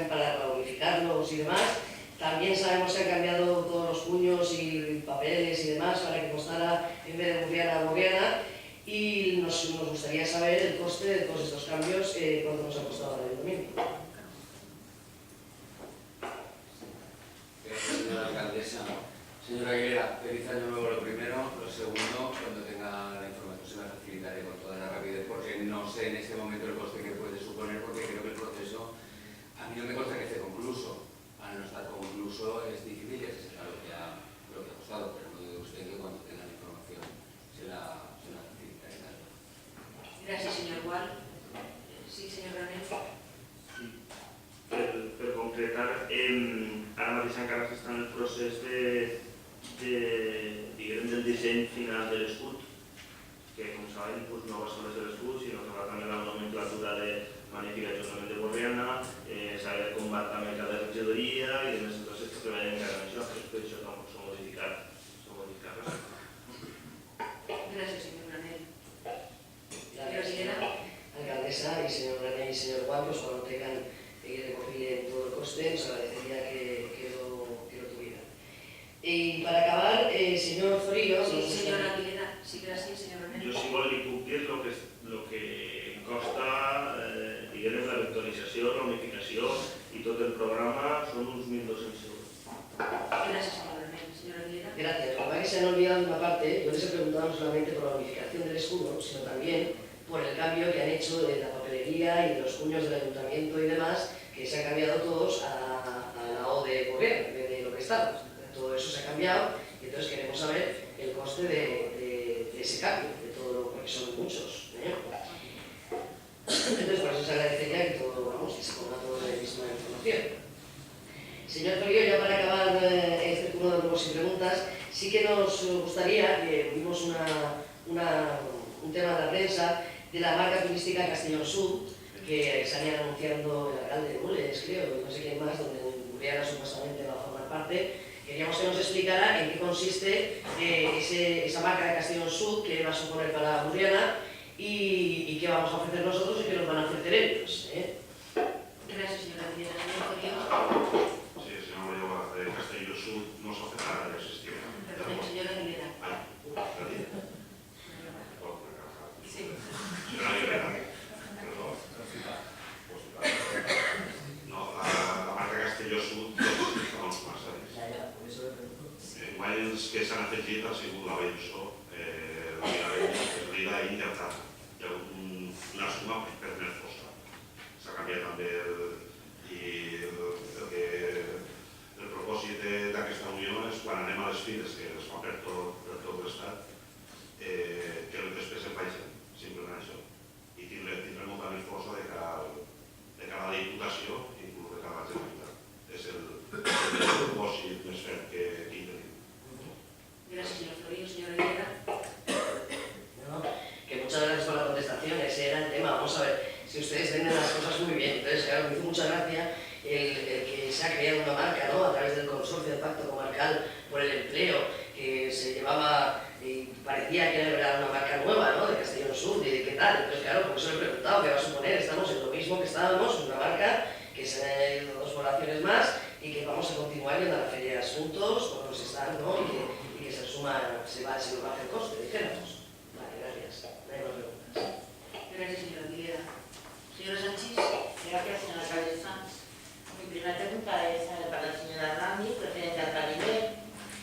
para unificarlos y demás. También sabemos que han cambiado todos los puños y papeles y demás para que costara, en vez de Burriana, y nos gustaría saber el coste de todos estos cambios, cuánto nos ha costado al ayuntamiento. Señora alcaldesa. Señora Aguilera, feliz año nuevo lo primero. Lo segundo, cuando tenga la información se la facilitaré con toda la rapidez, porque no sé en este momento el coste que puede suponer, porque creo que el proceso a mí no me consta que esté concluso. Al no estar concluso es difícil que se sepa lo que ha costado, pero no dude usted que cuando tenga la información se la facilitaré. Gracias, señor Gual. Sí, señor Granell. Per concretar, ara mateix encara s'està en el procés del disseny final de l'escut, que com saben no va només de l'escut, sinó que va també la nomenclatura de Magnífic Ajuntament de Borriana, s'ha de combat també cada regidoria i demés, entonces que treballen encara en això, per això tampoc s'ha modificat res. Gràcies, señor Granell. Alcaldesa y señor Granell y señor Juan, pues cuando tengan recogido todo el coste, nos agradecería que lo tuvieran. Y para acabar, señor Zorillo... Sí, señora Aguilera, sí, gracias, señor Granell. Jo sí vol dir lo que costa diguem, la vectorització, la unificació i tot el programa són uns 1.200 euros. Gracias, señor Granell. Señora Aguilera. Gracias. Lo que pasa es que se han olvidado una parte. Yo les he preguntado no solamente por la unificación del escudo, sino también por el cambio que han hecho de la papelería y de los puños del ayuntamiento y demás, que se han cambiado todos a la O de Borriana, de lo que estamos. Todo eso se ha cambiado y entonces queremos saber el coste de ese cambio, de todo, porque son muchos. Entonces, por eso se agradecería que todo, vamos, que se ponga toda la misma información. Señor Zorillo, ya para acabar este turno de nuevos y preguntas, sí que nos gustaría que vimos un tema de la prensa de la marca turística Castellón Sur, que salía anunciando el alcalde de Nules, creo, y no sé quién más, donde Burriana supuestamente va a formar parte. Queríamos que nos explicara en qué consiste esa marca de Castellón Sur, qué va a suponer para Burriana y qué vamos a ofrecer nosotros y qué nos van a ofrecer ellos. Gracias, señora Aguilera. Señor Zorillo. Sí, el señor Mayor de Castellón Sur no se hace nada, ya existía. Señora Aguilera. Sí. Señora Aguilera. No, la marca Castelló Sud no existe fa uns quants anys. Guanys que s'han afegit han sigut la Bellso, la Liga i Intertana. Hi ha una suma per més força. S'ha canviat també el propòsit d'aquesta unió és quan anem a les fires, que es fan per tot l'estat, que després es baixen, simplement això. I tindrem molta més força de cara a la Diputació i inclús de cara a la Generalitat. És el propòsit més ferm que hi tenim. Gracias, señor Zorillo. Señora Aguilera. Que muchas gracias por la contestación, ese era el tema. Vamos a ver, si ustedes venden las cosas muy bien, entonces claro, me hizo mucha gracia el que se ha creado una marca, ¿no?, a través del consorcio de pacto comarcal por el empleo, que se llevaba y parecía que era una marca nueva, ¿no?, de Castellón Sur y de qué tal. Entonces claro, por eso le he preguntado qué va a suponer. Estamos en lo mismo que estábamos, una marca que se ha ido 2 poblaciones más y que vamos a continuar yendo a las ferias juntos, como nos están, ¿no?, y que se suma, se va a hacer el coste, dijéramos. Vale, gracias. No hay más preguntas. Gracias, señora Aguilera. Señora Sánchez. Gracias, señora alcaldesa. Mi primera pregunta es para la señora Rami, referente al Caribe.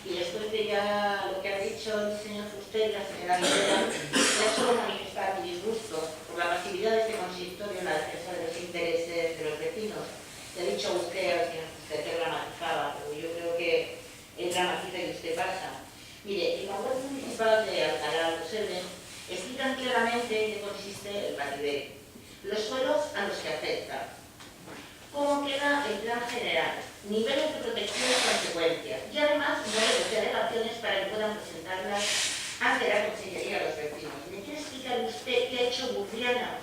Y después de ya lo que ha dicho el señor Fuster y la señora Aguilera, ya solo manifestar mi disgusto por la pasividad de este consistorio en la defensa de los intereses de los vecinos. Le ha dicho usted al señor Fuster que dramatizaba, pero yo creo que él dramatiza y usted pasa. Mire, en la web municipal de Alcalá de Henares explican claramente en qué consiste el Caribe, los suelos a los que afecta, cómo queda el plan general, niveles de protección y consecuencias, y además modelos de alegaciones para que puedan presentarlas ante la Consellería de los vecinos. ¿Me quiere explicar usted qué ha hecho Burriana?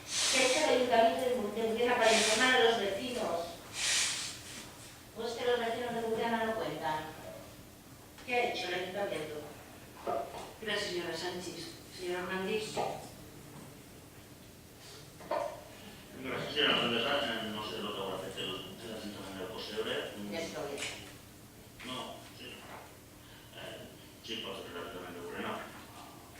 ¿Qué ha hecho el Ayuntamiento de Burriana para informar a los vecinos? ¿O es que los vecinos de Burriana no cuentan? ¿Qué ha hecho el Ayuntamiento? Gracias, señora Sánchez. Señora Hernández. Gracias, señora alcaldesa. No sé lo que habrá hecho el Ayuntamiento de Posebre. Ya está bien. No, sí. Sí, pot ser l'Ajuntament de Borriana.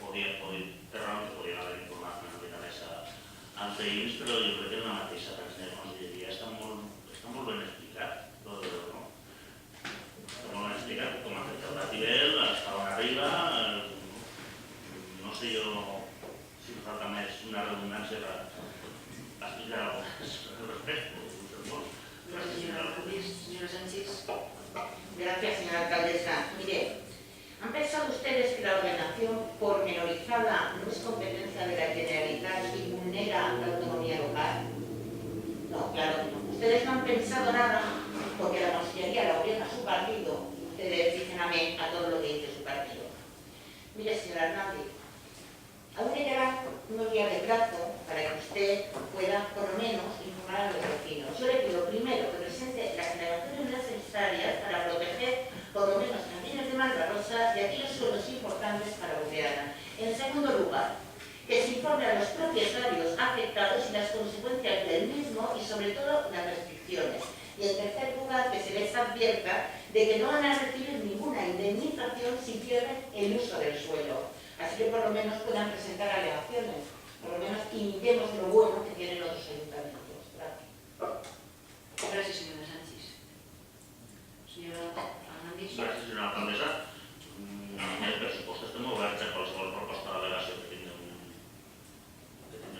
Realment podien haver informat una mica més als veïns, però jo crec que en la mateixa conselleria està molt ben explicat. Està molt ben explicat com ha fet el Batibel, està on arriba. No sé jo si em falta més una redundància per explicar alguna cosa al respecte. Señora Sánchez. Gracias, señora alcaldesa. Mire, ¿han pensado ustedes que la ordenación pormenorizada no es competencia de la Generalitat y vulnera la autonomía local? No, claro que no. Ustedes no han pensado nada porque la Consellería la orienta a su partido. Ustedes dicen amén a todo lo que dice su partido. Mire, señora Hernández, aún le quedan unos días de plazo para que usted pueda, por lo menos, informar a los vecinos. Yo le pido primero que presente las declaraciones necesarias para proteger por lo menos jardines de Malvarrosa y aquellos suelos importantes para Borriana. En segundo lugar, que se informe a los propietarios afectados y las consecuencias del mismo y sobre todo las restricciones. Y en tercer lugar, que se les advierta de que no van a recibir ninguna indemnización si pierden el uso del suelo. Así que por lo menos puedan presentar alegaciones, por lo menos imitemos lo bueno que tienen otros ayuntamientos. Gracias. Gracias, señora Sánchez. Señora Hernández. Gràcies, senyora alcaldessa. El pressupost estem oberts a qualsevol proposta d'al·legació que tinguem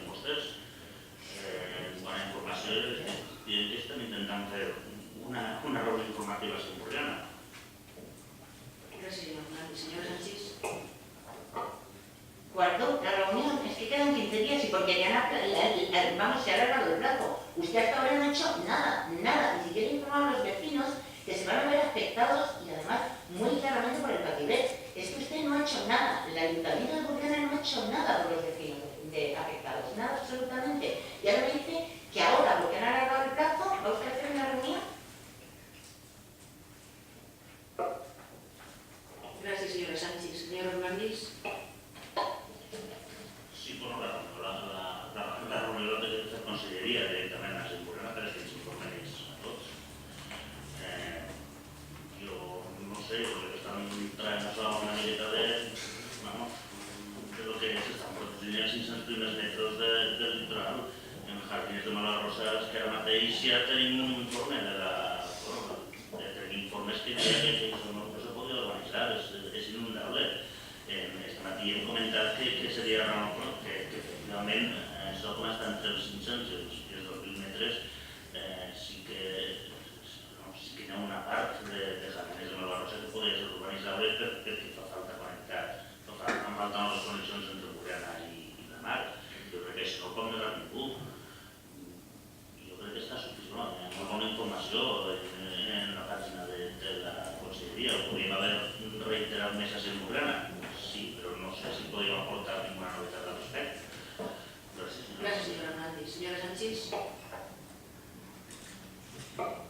vostès. Quant a informació, diem que estem intentant fer una reunió informativa a Borriana. Gracias, señora Hernández. Señora Sánchez. Cuarto, la reunión es que quedan 15 días y porque ya se ha alargado el plazo. Usted hasta ahora no ha hecho nada, ni siquiera informar a los vecinos que se van a ver afectados y además muy claramente por el Batibel. Es que usted no ha hecho nada, el Ayuntamiento de Borriana no ha hecho nada por los vecinos afectados, nada absolutamente. Y ahora me dice que ahora, porque han alargado el plazo, ¿va usted a hacer una reunión? Gracias, señora Sánchez. Señora Hernández. Sí, bueno, la reunió de la Conselleria directament a Borriana per aquests informes a tots. Jo no sé, perquè estan traient una miqueta de lo que s'estan protegint els 500 primers metres del litoral en jardins de Malvarrosa, que ara mateix ja tenim un informe tenim informes que diuen que això no se podia urbanitzar, és inundable. Este matí hem comentat que seria que efectivament això com està entre els 500 i els 2.000 metres sí que hi ha una part de jardins de Malvarrosa que podria ser urbanitzable perquè fa falta connectar, fan falta les connexions entre Borriana i la mar. Jo crec que això no ho pot negar ningú. Jo crec que està suficient, hi ha molt bona informació en la pàgina de la Conselleria. Ho podríem haver reiterat més a Borriana, sí, però no sé si podríem aportar ninguna novetat al respecte. Gracias, señora Hernández. Señora Sánchez.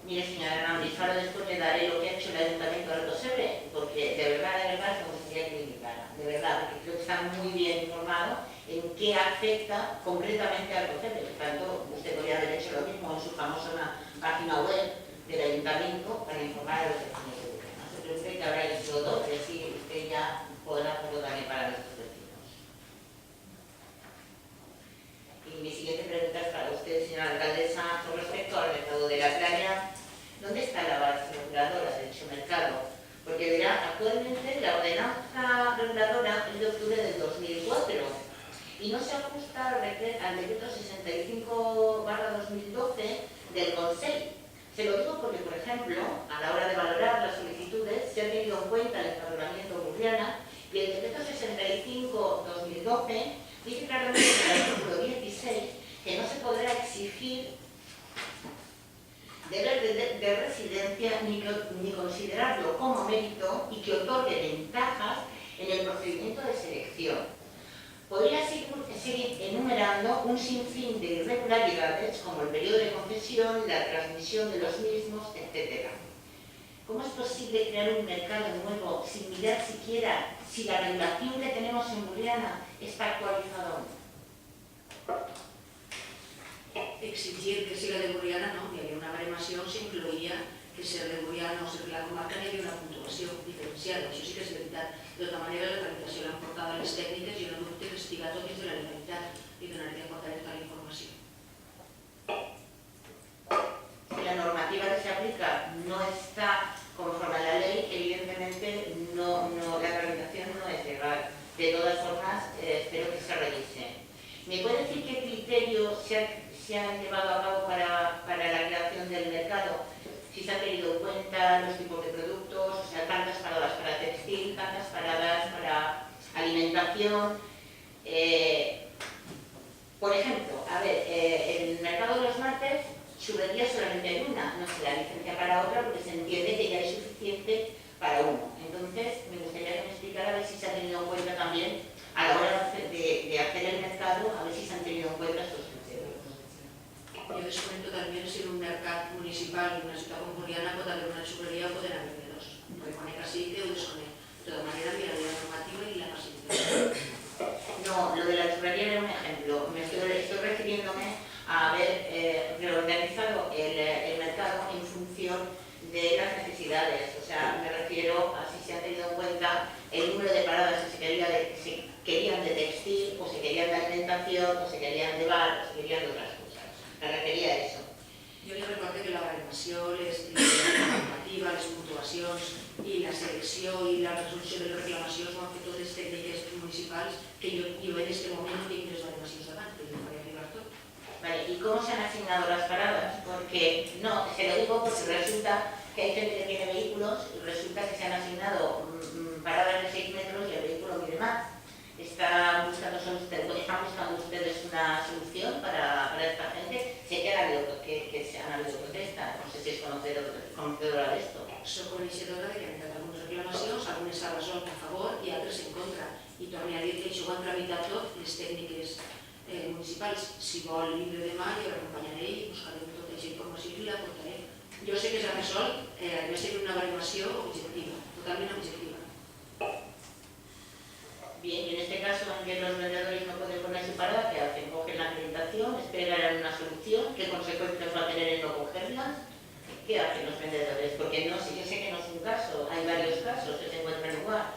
Mire, señora Hernández, ahora después le daré lo que ha hecho el Ayuntamiento de Alcocebre, porque de verdad me gustaría que me indicara, de verdad, porque creo que está muy bien informado en qué afecta concretamente a Alcocebre. Por tanto, usted podría haber hecho lo mismo en su famosa página web del Ayuntamiento para informar a los vecinos de Borriana. No se preocupe que habrá hecho todo, y así usted ya podrá hacerlo también para nuestros vecinos. Y mi siguiente pregunta es para usted, señora alcaldesa, con respecto al mercado de la playa. ¿Dónde está la base reguladora de dicho mercado? Porque verá, actualmente la ordenanza reguladora es de octubre del 2004 y no se ajusta al decreto 65/2012 del Consejo. Se lo digo porque, por ejemplo, a la hora de valorar las solicitudes se ha tenido en cuenta el empadronamiento Borriana y el decreto 65/2012 dice claramente en el artículo 16 que no se podrá exigir deber de residencia ni considerarlo como mérito y que otorgue ventajas en el procedimiento de selección. Podría seguir enumerando un sinfín de irregularidades como el periodo de concesión, la transmisión de los mismos, etc. ¿Cómo es posible crear un mercado nuevo sin mirar siquiera si la regulación que tenemos en Burriana está actualizada o no? Exigir que siga de Burriana, no, y había una baremació, s'incloïa que ser de Burriana o ser de la comarca hi havia una puntuació diferenciada, això sí que és veritat. De tota manera, la tramitació l'han portada a les tècniques i no dubte que estiga tot dins de la legalitat i donaré a portar tota la informació. Si la normativa que se aplica no está conforme a la ley, evidentemente la tramitación no es legal. De todas formas, espero que se revise. ¿Me puede decir qué criterios se han llevado a cabo para la creación del mercado? Si se han tenido en cuenta los tipos de productos, o sea, tantas paradas para textil, tantas paradas para alimentación. Por ejemplo, a ver, el mercado de los martes, churrería solamente hay una, no se da licencia para otra porque se entiende que ya es suficiente para uno. Entonces, me gustaría que me explicara a ver si se ha tenido en cuenta también, a la hora de hacer el mercado, a ver si se han tenido en cuenta estos criterios. Jo desconecto també si en un mercat municipal en una ciutat com Burriana pot haver una xurreria o poden haver dos. Reconec així que ho desconec. De tota manera, miraré la normativa i la facilitació. No, lo de la churrería era un ejemplo. Estoy refiriéndome a haber reorganizado el mercado en función de las necesidades. O sea, me refiero a si se ha tenido en cuenta el número de paradas si se querían de textil, o se querían de alimentación, o se querían de bar, o se querían de otras cosas. Me refería a eso. Jo li recordo que la baremació, la normativa, les puntuacions i la selecció i la resolució de les reclamacions ho han fet totes les tècniques municipals que jo en aquest moment no tinc les baremacions davant, que jo faré arribar tot. Vale, ¿y cómo se han asignado las paradas? Porque, no, se lo digo porque resulta que hay gente que tiene vehículos y resulta que se han asignado paradas de 6 metros y el vehículo mide más. ¿Están buscando ustedes una solución para esta gente? Sé que han habido protestas, no sé si es conocedora de esto. Soc coneixedora de que han entrat algunes reclamacions, algunes s'ha resolt a favor i altres en contra. I torno a dir que això ho han tramitat tot les tècniques municipals. Si vol vindre demà, jo l'acompanyaré i buscarem tota aquesta informació i la portaré. Jo sé que s'ha resolt, va ser una baremació objectiva, totalment objectiva. Bien, y en este caso en que los vendedores no pueden poner su parada, ¿qué hacen? Cogen la acreditación, esperan una solución, ¿qué consecuencias va a tener en no cogerlas? ¿Qué hacen los vendedores? Porque no, si yo sé que no es un caso, hay varios casos que se encuentran igual.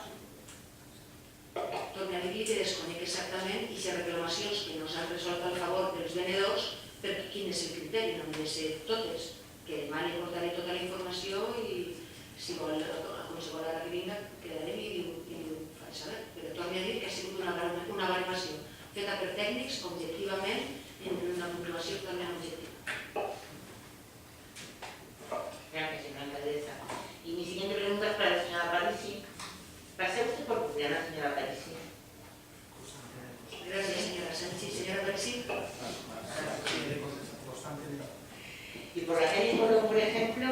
Torno a dir que desconec exactament i si hi ha reclamacions que no s'han resolt al favor dels venedors, perquè quin és el criteri, no han de ser totes. Que demà li portaré tota la informació i si vol, com se vol ara que vinga, quedarem i ho faré saber. Però torno a dir que ha sigut una baremació feta per tècnics objectivament en una puntuació totalment objectiva. Gracias, señora alcaldesa. Y mi siguiente pregunta es para la señora Parisi. ¿Pasea usted por Burriana, señora Parisi? Gracias, señora Sánchez. Señora Parisi. Y por la calle Colón, por ejemplo,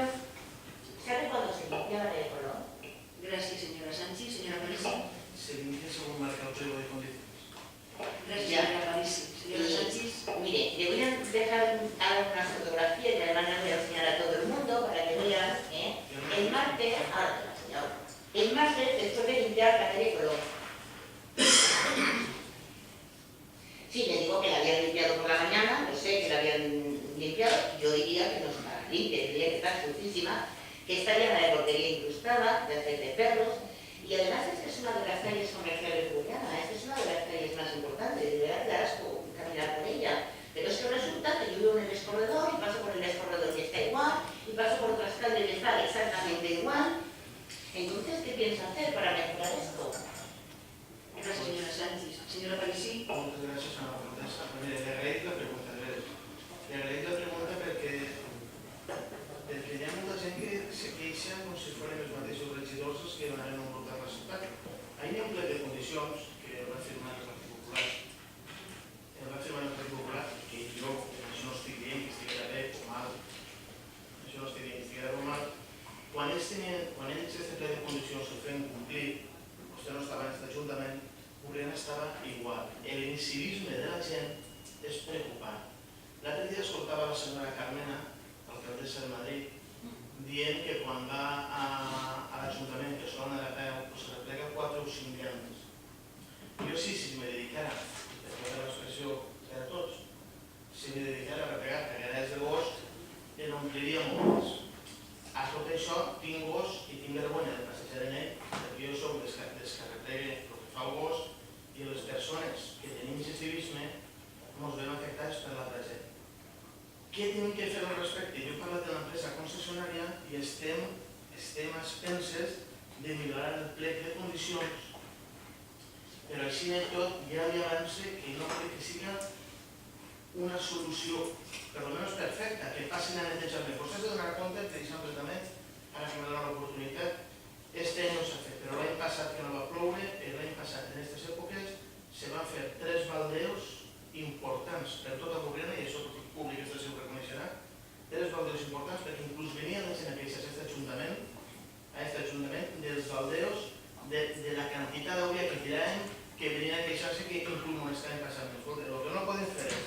¿sabe cuándo se limpia la calle Colón? Gracias, señora Sánchez. Señora Parisi. Se limpia según marca el pliego de condiciones. Gracias, señora Parisi. Señora Sánchez. Mire, le voy a dejar una fotografía y además la voy a enseñar a todo el mundo para que vean. El martes, después de limpiar la calle Colón. Sí, le digo que la habían limpiado por la mañana, lo sé que la habían limpiado, yo diría que no está limpia, diría que está sucísima, que está llena de porquería incrustada, de aceite de perros, y además esta es una de las calles comerciales de Burriana, esta es una de las calles más importantes, de verdad da asco caminar por ella. Pero es que resulta que yo vivo en el descorredor y paso por el descorredor y está igual, y paso por otras calles y está exactamente igual. Entonces, ¿qué piensa hacer para mejorar esto? Gracias, señora Sánchez. Señora Parisi. Moltes gràcies, senyora alcaldessa. Mire, li agraït la pregunta, li agraït la pregunta perquè hi ha molta gent que se queixa com si foren els mateixos regidors els que donaran un vot al resultat. Ahir hi ha un plet de condicions que va firmar el Partit Popular. El va firmar el Partit Popular, que jo això no estic dient que estiguera bé o mal, això no estic dient que estiguera bé o mal. Quan ells aquest plet de condicions el feien complir, vostè no estava en aquest ajuntament, Burriana estava igual. L'incivisme de la gent és preocupant. L'altre dia escoltava la senyora Carmena, alcaldessa de Madrid, dient que quan va a l'Ajuntament, que solen anar a peu, pues se replega 4 o 5 dianes. Jo sí, si me dedicara, per l'expressió per a tots, si me dedicara a replegar cagarets de gos, n'ompliria moltes. A tot això tinc gos i tinc vergonya de passejar en ell, perquè jo soc des que replegue el que fa el gos i les persones que tenim incisivisme ens veiem afectats per l'altra gent. Què tenim que fer al respecte? Jo he parlat de l'empresa concessionària i estem a expenses de millorar el plec de condicions, però així de tot ja li avance que no crec que sigui una solució, per almenys perfecta, que passin a netejar bé. Vostès se donaran compte, per exemple, també, ara que me donen l'oportunitat, este any no s'ha fet, però l'any passat que no va ploure, l'any passat en aquestes èpoques se van fer 3 baldeos importants per tota Borriana, i això el públic està segur reconeixerà, 3 baldeos importants perquè inclús venien la gent a queixar a aquest ajuntament dels baldeos, de la quantitat d'aigua que tiraven, que venien a queixar-se que inclús molestaven passant. Escolta, el que no podem fer és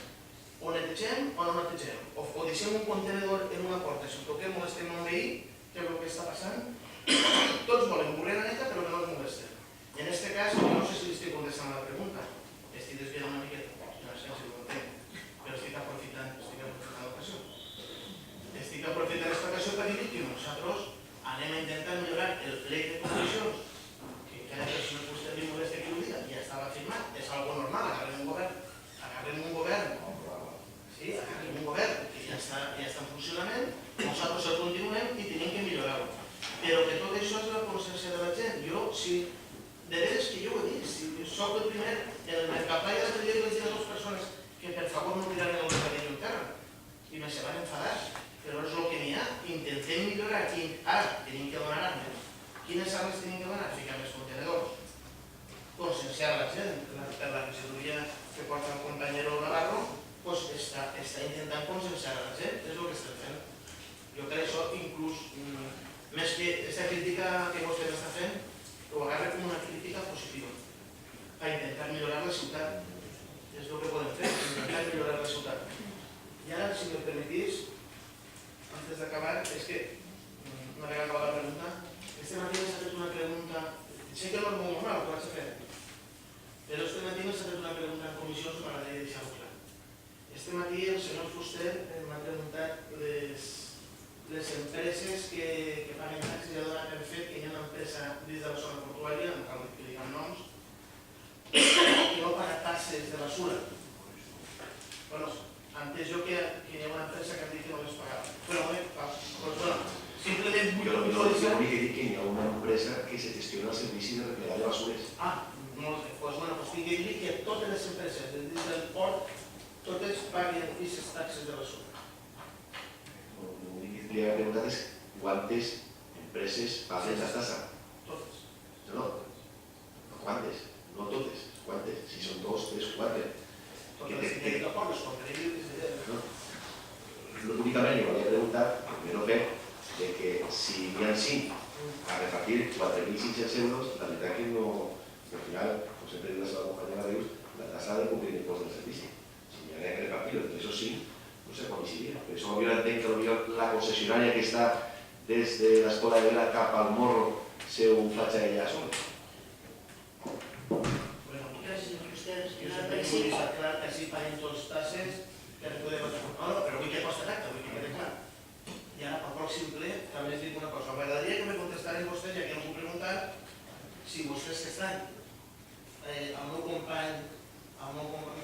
o netegem o no netegem, o deixem un contenedor en una porta, si toquem molestem un veí, que és el que està passant. Tots volen Borriana neta, però que no es molestem. I en aquest cas, jo no sé si estic contestant la pregunta, estic desviant una miqueta, no sé si ho entenc, però estic aprofitant l'ocasió. Estic aprofitant aquesta ocasió per dir que nosaltres anem a intentar millorar el plec de condicions, que cada persona que vostè li molesta que ho diga ja estava firmat, és algo normal, agarrem un govern, sí, agarrem un govern que ja està en funcionament, nosaltres el continuem i tenim que millorar-ho. Però que tot això és la consciència de la gent. Jo, si de veres que jo ho he dit, si soc el primer, en el Mercaplai de l'altre dia vaig dir a 2 persones que per favor no tiraran el mercadillo en terra i me se van enfadar, però és el que n'hi ha, intentem millorar aquí. Ara, tenim que donar armes. Quines armes tenim que donar? Ficar més contenedors, conscienciar la gent, per la regidoria que porta el companyero Navarro, doncs està intentant conscienciar la gent, és el que estem fent. Jo crec això inclús, més que aquesta crítica que vostè està fent, ho agarra com una crítica positiva, per intentar millorar la ciutat. És el que podem fer, intentar millorar la ciutat. I ara, si me permetís, antes d'acabar, és que no m'he acabat la pregunta. Este matí m'ha fet una pregunta, sé que no és molt normal, ho vaig a fer, però este matí m'ha fet una pregunta en comissió, us m'agradaria deixar-ho clar. Este matí el senyor Fuster m'ha preguntat les empreses que paguen taxes ja donen per fet que hi ha una empresa dins de la zona portuària, no cal que diguem noms, que no paga taxes de basura. Bueno, antes jo que hi ha una empresa que ha dit que no les pagava. Bueno, simplement vull dir que hi ha una empresa que se gestiona el servici de replegar de basures. Molt bé. Doncs tinc que dir que totes les empreses dins del port, totes paguen aquestes taxes de basura. L'únic que li he preguntat és quantes empreses paguen la tassa. Totes. No, quantes? No totes. Quantes? Si són 2, 3, 4. Únicament jo m'havia preguntat, primer fet, que si n'hi ha 5 a repartir 4.500 euros, la veritat que no, al final, com sempre diu la seva companyera Rius, la tassa ha de complir l'impost del servici. Si n'hi ha que repartir entre esos 5, no sé quan hi seria. Per això jo entenc que la concessionària que està des de l'Escola de Vela cap al Morro se ho faig allà sola. Jo sempre vull deixar clar que així paguen tots tasses per poder votar. Però vull que costa tracte, vull que quede clar. I ara, pel pròxim ple, també us dic una cosa. M'agradaria que me contestaren vostès, ja que no m'ho preguntat, si vostès que estan, el meu company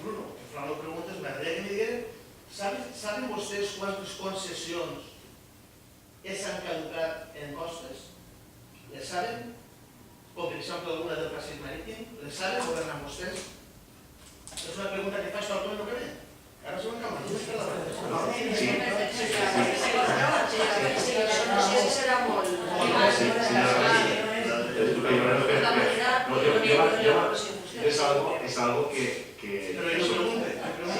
Bruno, que fa les preguntes, m'agradaria que me digueren, saben vostès quantes concessions s'han caducat en costes? Les saben? Com per exemple alguna del passeig marítim? Les saben governant vostès? És una pregunta que faig al torn que ve. Ara se m'acaba. No sé si serà molt. Es algo que...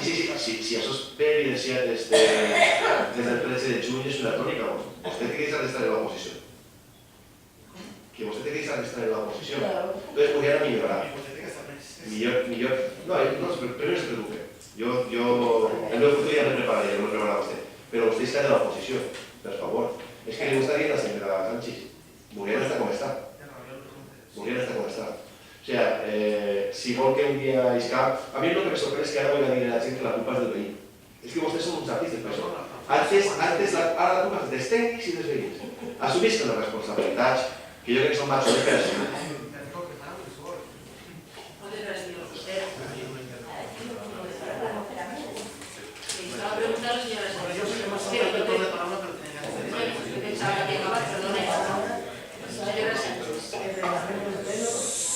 Si eso es evidenciado desde el 13 de junio es una tónica. Usted tiene que estar en la oposición. Que usted tiene que estar en la oposición. Entonces podría mejorar. No, pero no se preocupe. Yo en el futuro ya me prepararé, no me preparará usted. Pero usted está en la oposición, por favor. Es que le gusta decir a la señora Sánchez, Burriana está como está. Burriana está como está. O sea, si vol que un dia es cap... A mí lo que me sorprende es que ahora voy a decir a la gent que la culpa és del veí. És que vostès són uns artistes per això. Ara la culpa és dels tècnics i dels veïns. Assumisc les responsabilitats, que jo crec que són màximes per assumir. Moltes gràcies, senyor Fuster. Estava preguntant a la senyora Sánchez. Pensava que acabava, perdone. Senyora Sánchez.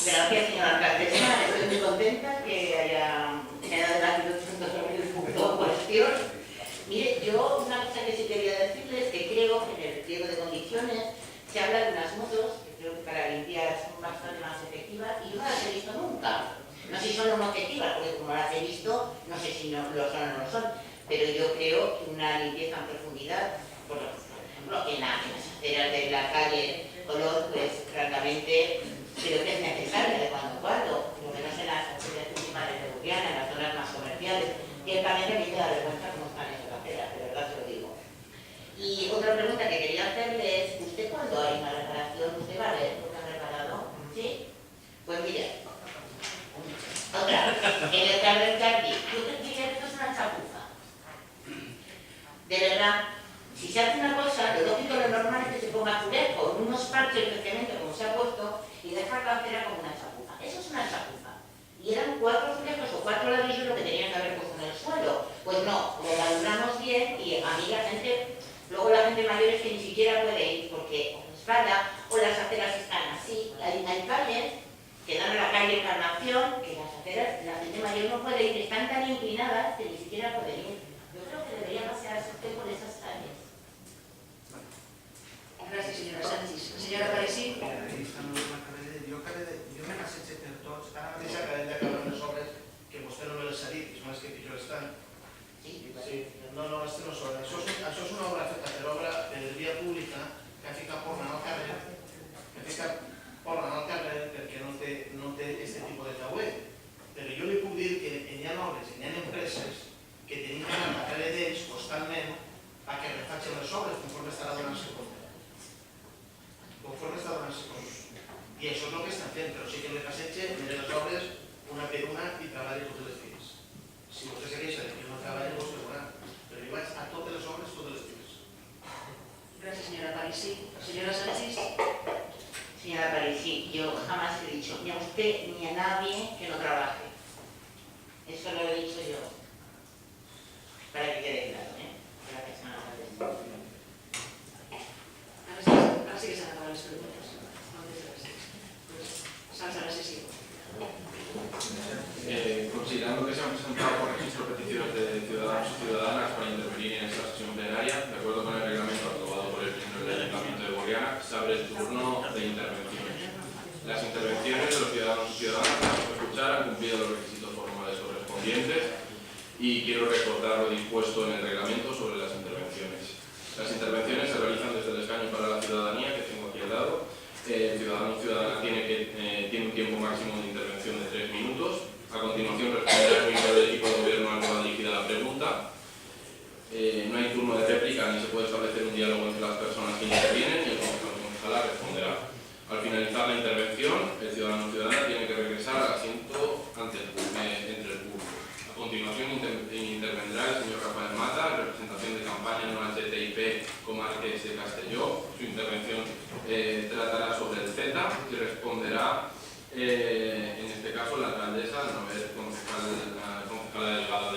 Gracias, señora alcaldesa. Estoy muy contenta que haya debatido juntos sobre el punto cuestión. Mire, yo una cosa que sí quería decirles es que creo que en el pliego de condiciones se habla de unas motos que creo que para limpiar son bastante más efectivas y yo no las he visto nunca. No sé si son o no efectivas, porque como las he visto, no sé si no lo son o no lo son, pero yo creo que una limpieza en profundidad, por ejemplo, en las aceras de la calle Colón, pues francamente creo que es necesaria de cuando en cuando, por lo menos en las actividades principales de Burriana, en las zonas más comerciales, y el también me da vergüenza cómo están esas aceras, de verdad se lo digo. Y otra pregunta que quería hacerle es, ¿usted cuando hay una reparación, usted va a ver lo que ha reparado? ¿Sí? Pues mire, otra, en el Carmen Cardi, yo diría que esto es una chapuza. De verdad, si se hace una cosa, lo lógico, lo normal es que se ponga puré con unos parches de cemento como se ha puesto y dejar la acera como una chapuza. Eso es una chapuza. Y eran 4 azulejos o 4 ladrillos lo que tenían que haber puesto en el suelo. Pues no, lo valoramos bien y a mí la gente, luego la gente mayor es que ni siquiera puede ir porque o resbala o las aceras están así. Hay calles que dan a la calle Encarnación, que las aceras, la gente mayor no puede ir, están tan inclinadas que ni siquiera pueden ir. Yo creo que debería pasearse usted por esas calles. Gràcies, senyora Sánchez. Senyora Paresí. Jo me passeig per tots, ara mateix acabem d'acabar les obres que vostè no me les ha dit, que són les que pitjor estan. Sí, no, les no són. Això és una obra feta per obra per via pública que ha ficat porna al carrer, perquè no té aquest tipus de tauet. Però jo li puc dir que hi ha obres, hi ha empreses que tenim que anar darrere d'ells constantment a que refacin les obres conforme estarà donant-se compte. Conforme està donant-se compte. I això és el que estan fent, però sí que me passeig, mire les obres una per una i treballo totes les dies. Si vostè se queixa que jo no treballo, vostè veurà. Però jo vaig a totes les obres totes les dies. Gracias, señora Paresí. Señora Sánchez. Señora Paresí, yo jamás he dicho ni a usted ni a nadie que no trabaje. Eso lo he dicho yo. Para que quede claro, ¿eh? Gracias, señora Sánchez. Ahora sí que se han acabado las preguntas. Salsa la sesión. Considerando que se han presentado por registro peticiones de ciudadanos y ciudadanas para intervenir en esta sesión plenaria, de acuerdo con el reglamento aprobado por el Pleno del Ayuntamiento de Burriana, se abre el turno de intervenciones. Las intervenciones de los ciudadanos y ciudadanas que vamos a escuchar han cumplido los requisitos formales correspondientes y quiero recordar lo dispuesto en el reglamento sobre las intervenciones. Las intervenciones se realizan desde el escaño para la ciudadanía, que tengo aquí al lado. El ciudadano o ciudadana tiene un tiempo máximo de intervención de 3 minutos. A continuación responderá el miembro del equipo de gobierno al que va dirigida la pregunta. No hay turno de réplica ni se puede establecer un diálogo entre las personas que intervienen y el concejal responderá. Al finalizar la intervención, el ciudadano o ciudadana tiene que regresar al asiento entre el público. A continuación intervendrá el señor Rafael Mata, en representación de campaña no HTIP Comarques de Castelló. Su intervención tratará sobre el Z y responderá, en este caso, la alcaldesa, al no haber concejala delegada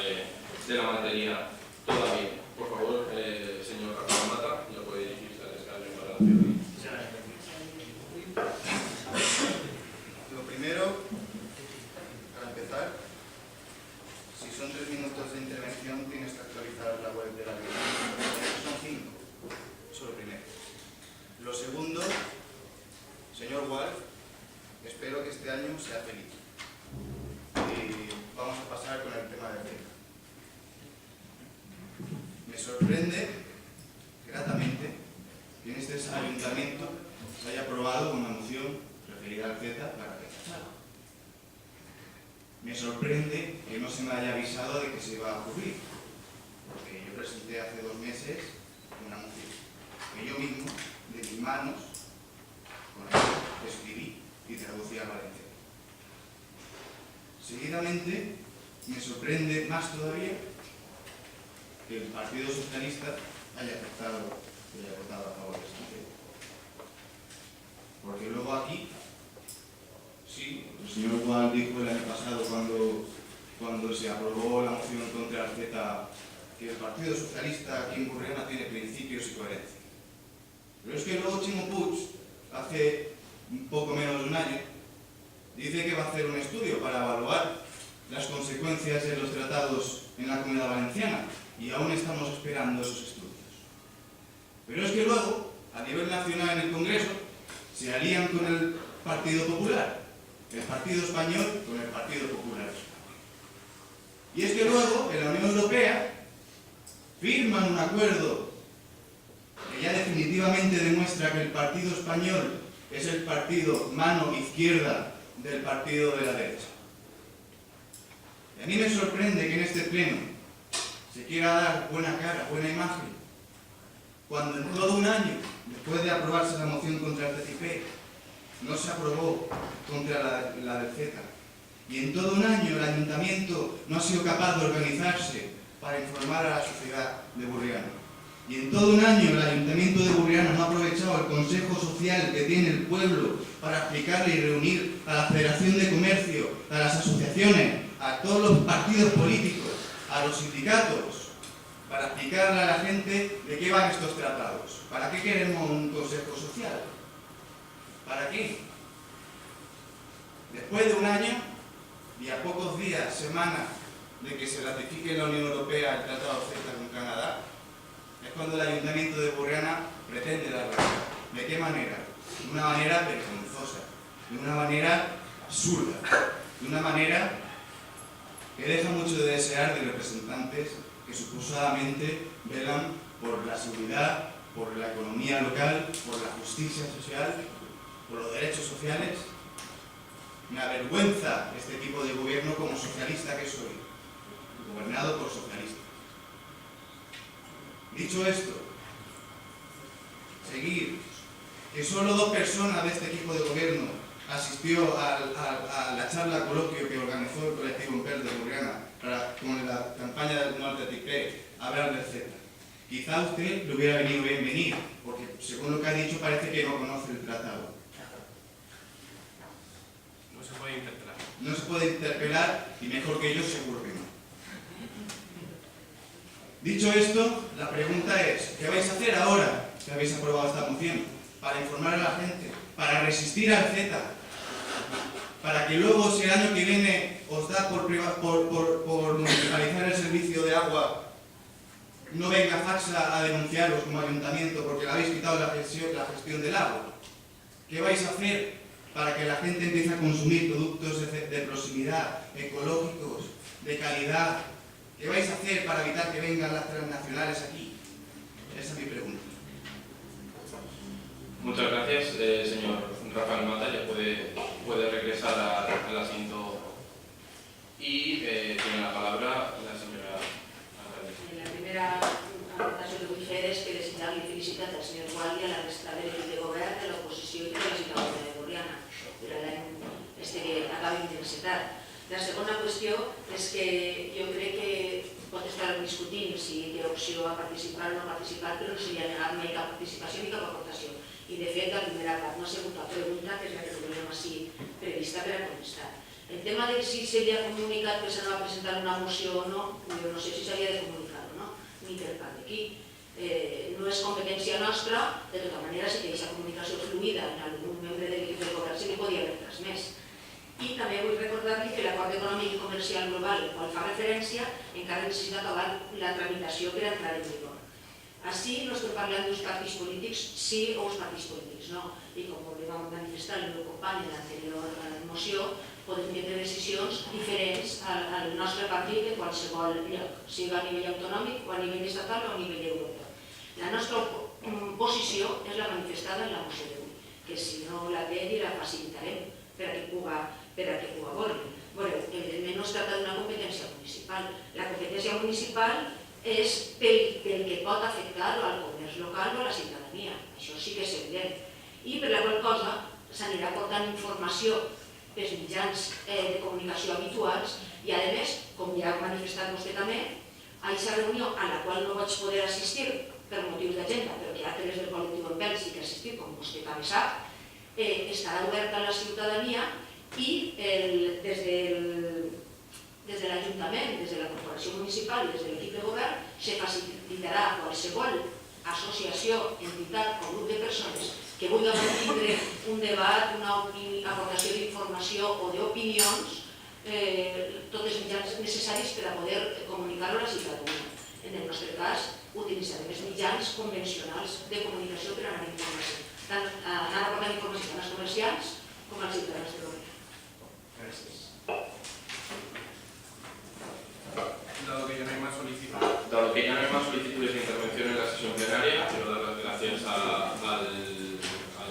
de la materia todavía. Por favor, señor Rafael Mata, ya puede dirigirse al escaño para la ciudadanía. Lo primero, para empezar, si son 3 minutos de intervención, tienes que actualizar la web de la Ayuntamiento. Son 5. Eso es lo primero. Lo segundo, señor Wolf, espero que este año sea feliz. Y vamos a pasar con el tema de beca. Me sorprende, gratamente, que en este ayuntamiento se haya aprobado una moción referida al Z para beca. Me sorprende que no se me haya avisado de que se iba a ocurrir, porque yo presenté hace 2 meses una moción. que yo mismo, de mis manos, con el escribí y traducí al valenciano. Seguidamente, me sorprende más todavía que el Partido Socialista haya votado a favor de esta ley. Porque luego aquí, sí, el señor Gual dijo el año pasado cuando se aprobó la moción contra el Z que el Partido Socialista aquí en Borriana tiene principios y coherencia. Pero es que luego Chimo Puig, hace un poco menos de un año, dice que va a hacer un estudio para evaluar las consecuencias de los tratados en la Comunidad Valenciana y aún estamos esperando esos estudios. Pero es que luego, a nivel nacional en el Congreso, se alían con el Partido Popular, el Partido Español con el Partido Popular Español. Y es que luego, en la Unión Europea, firman un acuerdo que ya definitivamente demuestra que el Partido Español es el partido mano izquierda del partido de la derecha. Y a mí me sorprende que en este pleno se quiera dar buena cara, buena imagen, cuando en todo un año, después de aprobarse la moción contra el TTIP, no se aprobó contra la del CETA. Y en todo un año el ayuntamiento no ha sido capaz de organizarse para informar a la sociedad de Borriana. Y en todo un año el ayuntamiento de Borriana no ha aprovechado el consejo social que tiene el pueblo para explicarle y reunir a la Federación de Comercio, a las asociaciones, a todos los partidos políticos, a los sindicatos, para explicarle a la gente de qué van estos tratados. ¿Para qué queremos un consejo social? ¿Para qué? Después de un año y a pocos días, semanas, de que se ratifique en la Unión Europea el Tratado CETA con Canadá, es cuando el Ayuntamiento de Borriana pretende dar la cara. ¿De qué manera? De una manera vergonzosa, de una manera absurda, de una manera que deja mucho de desear de representantes que suposadamente velan por la seguridad, por la economía local, por la justicia social, por los derechos sociales. Me avergüenza este tipo de gobierno como socialista que soy, gobernado por socialistas. Dicho esto, seguir, que solo 2 personas de este equipo de gobierno asistió a la charla coloquio que organizó el colectivo Impel de Borriana con la campaña del Norte TTIP a hablar del CETA. Quizá a usted le hubiera venido bien venir, porque según lo que ha dicho parece que no conoce el tratado. No se puede interpelar. No se puede interpelar y mejor que yo seguro que no. Dicho esto, la pregunta es, ¿qué vais a hacer ahora que habéis aprobado esta moción? Para informar a la gente, para resistir al CETA, para que luego si el año que viene os da por municipalizar el servicio de agua, no venga Faxa a denunciaros como ayuntamiento porque le habéis quitado la gestión del agua. ¿Qué vais a hacer para que la gente empiece a consumir productos de proximidad, ecológicos, de calidad? ¿Qué vais a hacer para evitar que vengan las transnacionales aquí? Esa es mi pregunta. Muchas gracias, señor Rafael Mata. Ya puede regresar al asiento y tiene la palabra la señora alcaldesa. En la primera aportació que vull fer és que desitjar i felicitar al senyor Gual i a la resta de l'equip de govern, de l'oposició i de la ciutadania de Borriana per l'any que acabem d'encetar. La segona qüestió és que jo crec que pot estar discutint si té opció a participar o no participar, però no se li ha negat mai cap participació ni cap aportació. I de fet, la primera part no ha sigut la pregunta, que és la que teníem així prevista per a contestar. El tema de si se li ha comunicat que s'anava a presentar una moció o no, jo no sé si s'havia de comunicar o no, ni per part d'aquí. No és competència nostra, de tota manera, si que aquesta comunicació fluida en algun membre de l'equip de govern se li podia haver transmès. I també vull recordar-li que l'acord econòmic i comercial global al qual fa referència encara necessita acabar la tramitació per entrar en vigor. Així no estem parlant d'uns partits polítics sí o uns partits polítics no. I com vam manifestar el meu company en l'anterior moció, podem prendre decisions diferents al nostre partit de qualsevol lloc, sigui a nivell autonòmic o a nivell estatal o a nivell europeu. La nostra posició és la manifestada en la moció d'avui, que si no la té la facilitarem per a que puga veure. Evidentment no es tracta d'una competència municipal. La competència municipal és pel que pot afectar al comerç local o a la ciutadania. Això sí que és evident. I per la qual cosa s'anirà portant informació pels mitjans de comunicació habituals i, a més, com ja ha manifestat vostè també, a aquesta reunió a la qual no vaig poder assistir per motius d'agenda, però que altres del col·lectiu en Pèl sí que assistir, com vostè també sap, estarà oberta a la ciutadania i des de l'Ajuntament, des de la Corporació Municipal i des de l'equip de govern se facilitarà a qualsevol associació, entitat o grup de persones que vulgui tindre un debat, una aportació d'informació o d'opinions, tots els mitjans necessaris per a poder comunicar-ho a la ciutadania. En el nostre cas, utilitzarem els mitjans convencionals de comunicació per anar a informació. Anar a portar informació tant als comerciants com als ciutadans de Gorria. Gràcies. Dado que ya no hay más solicitudes de intervención en la sesión plenaria, quiero dar las gracias al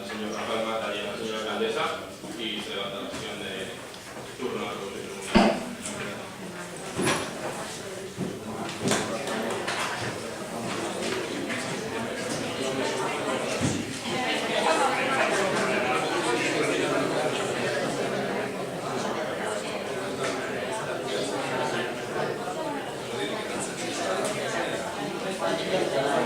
señor Rafael Mata y a la señora alcaldesa y se levanta la sesión de turno a la Comisión Municipal. Gracias.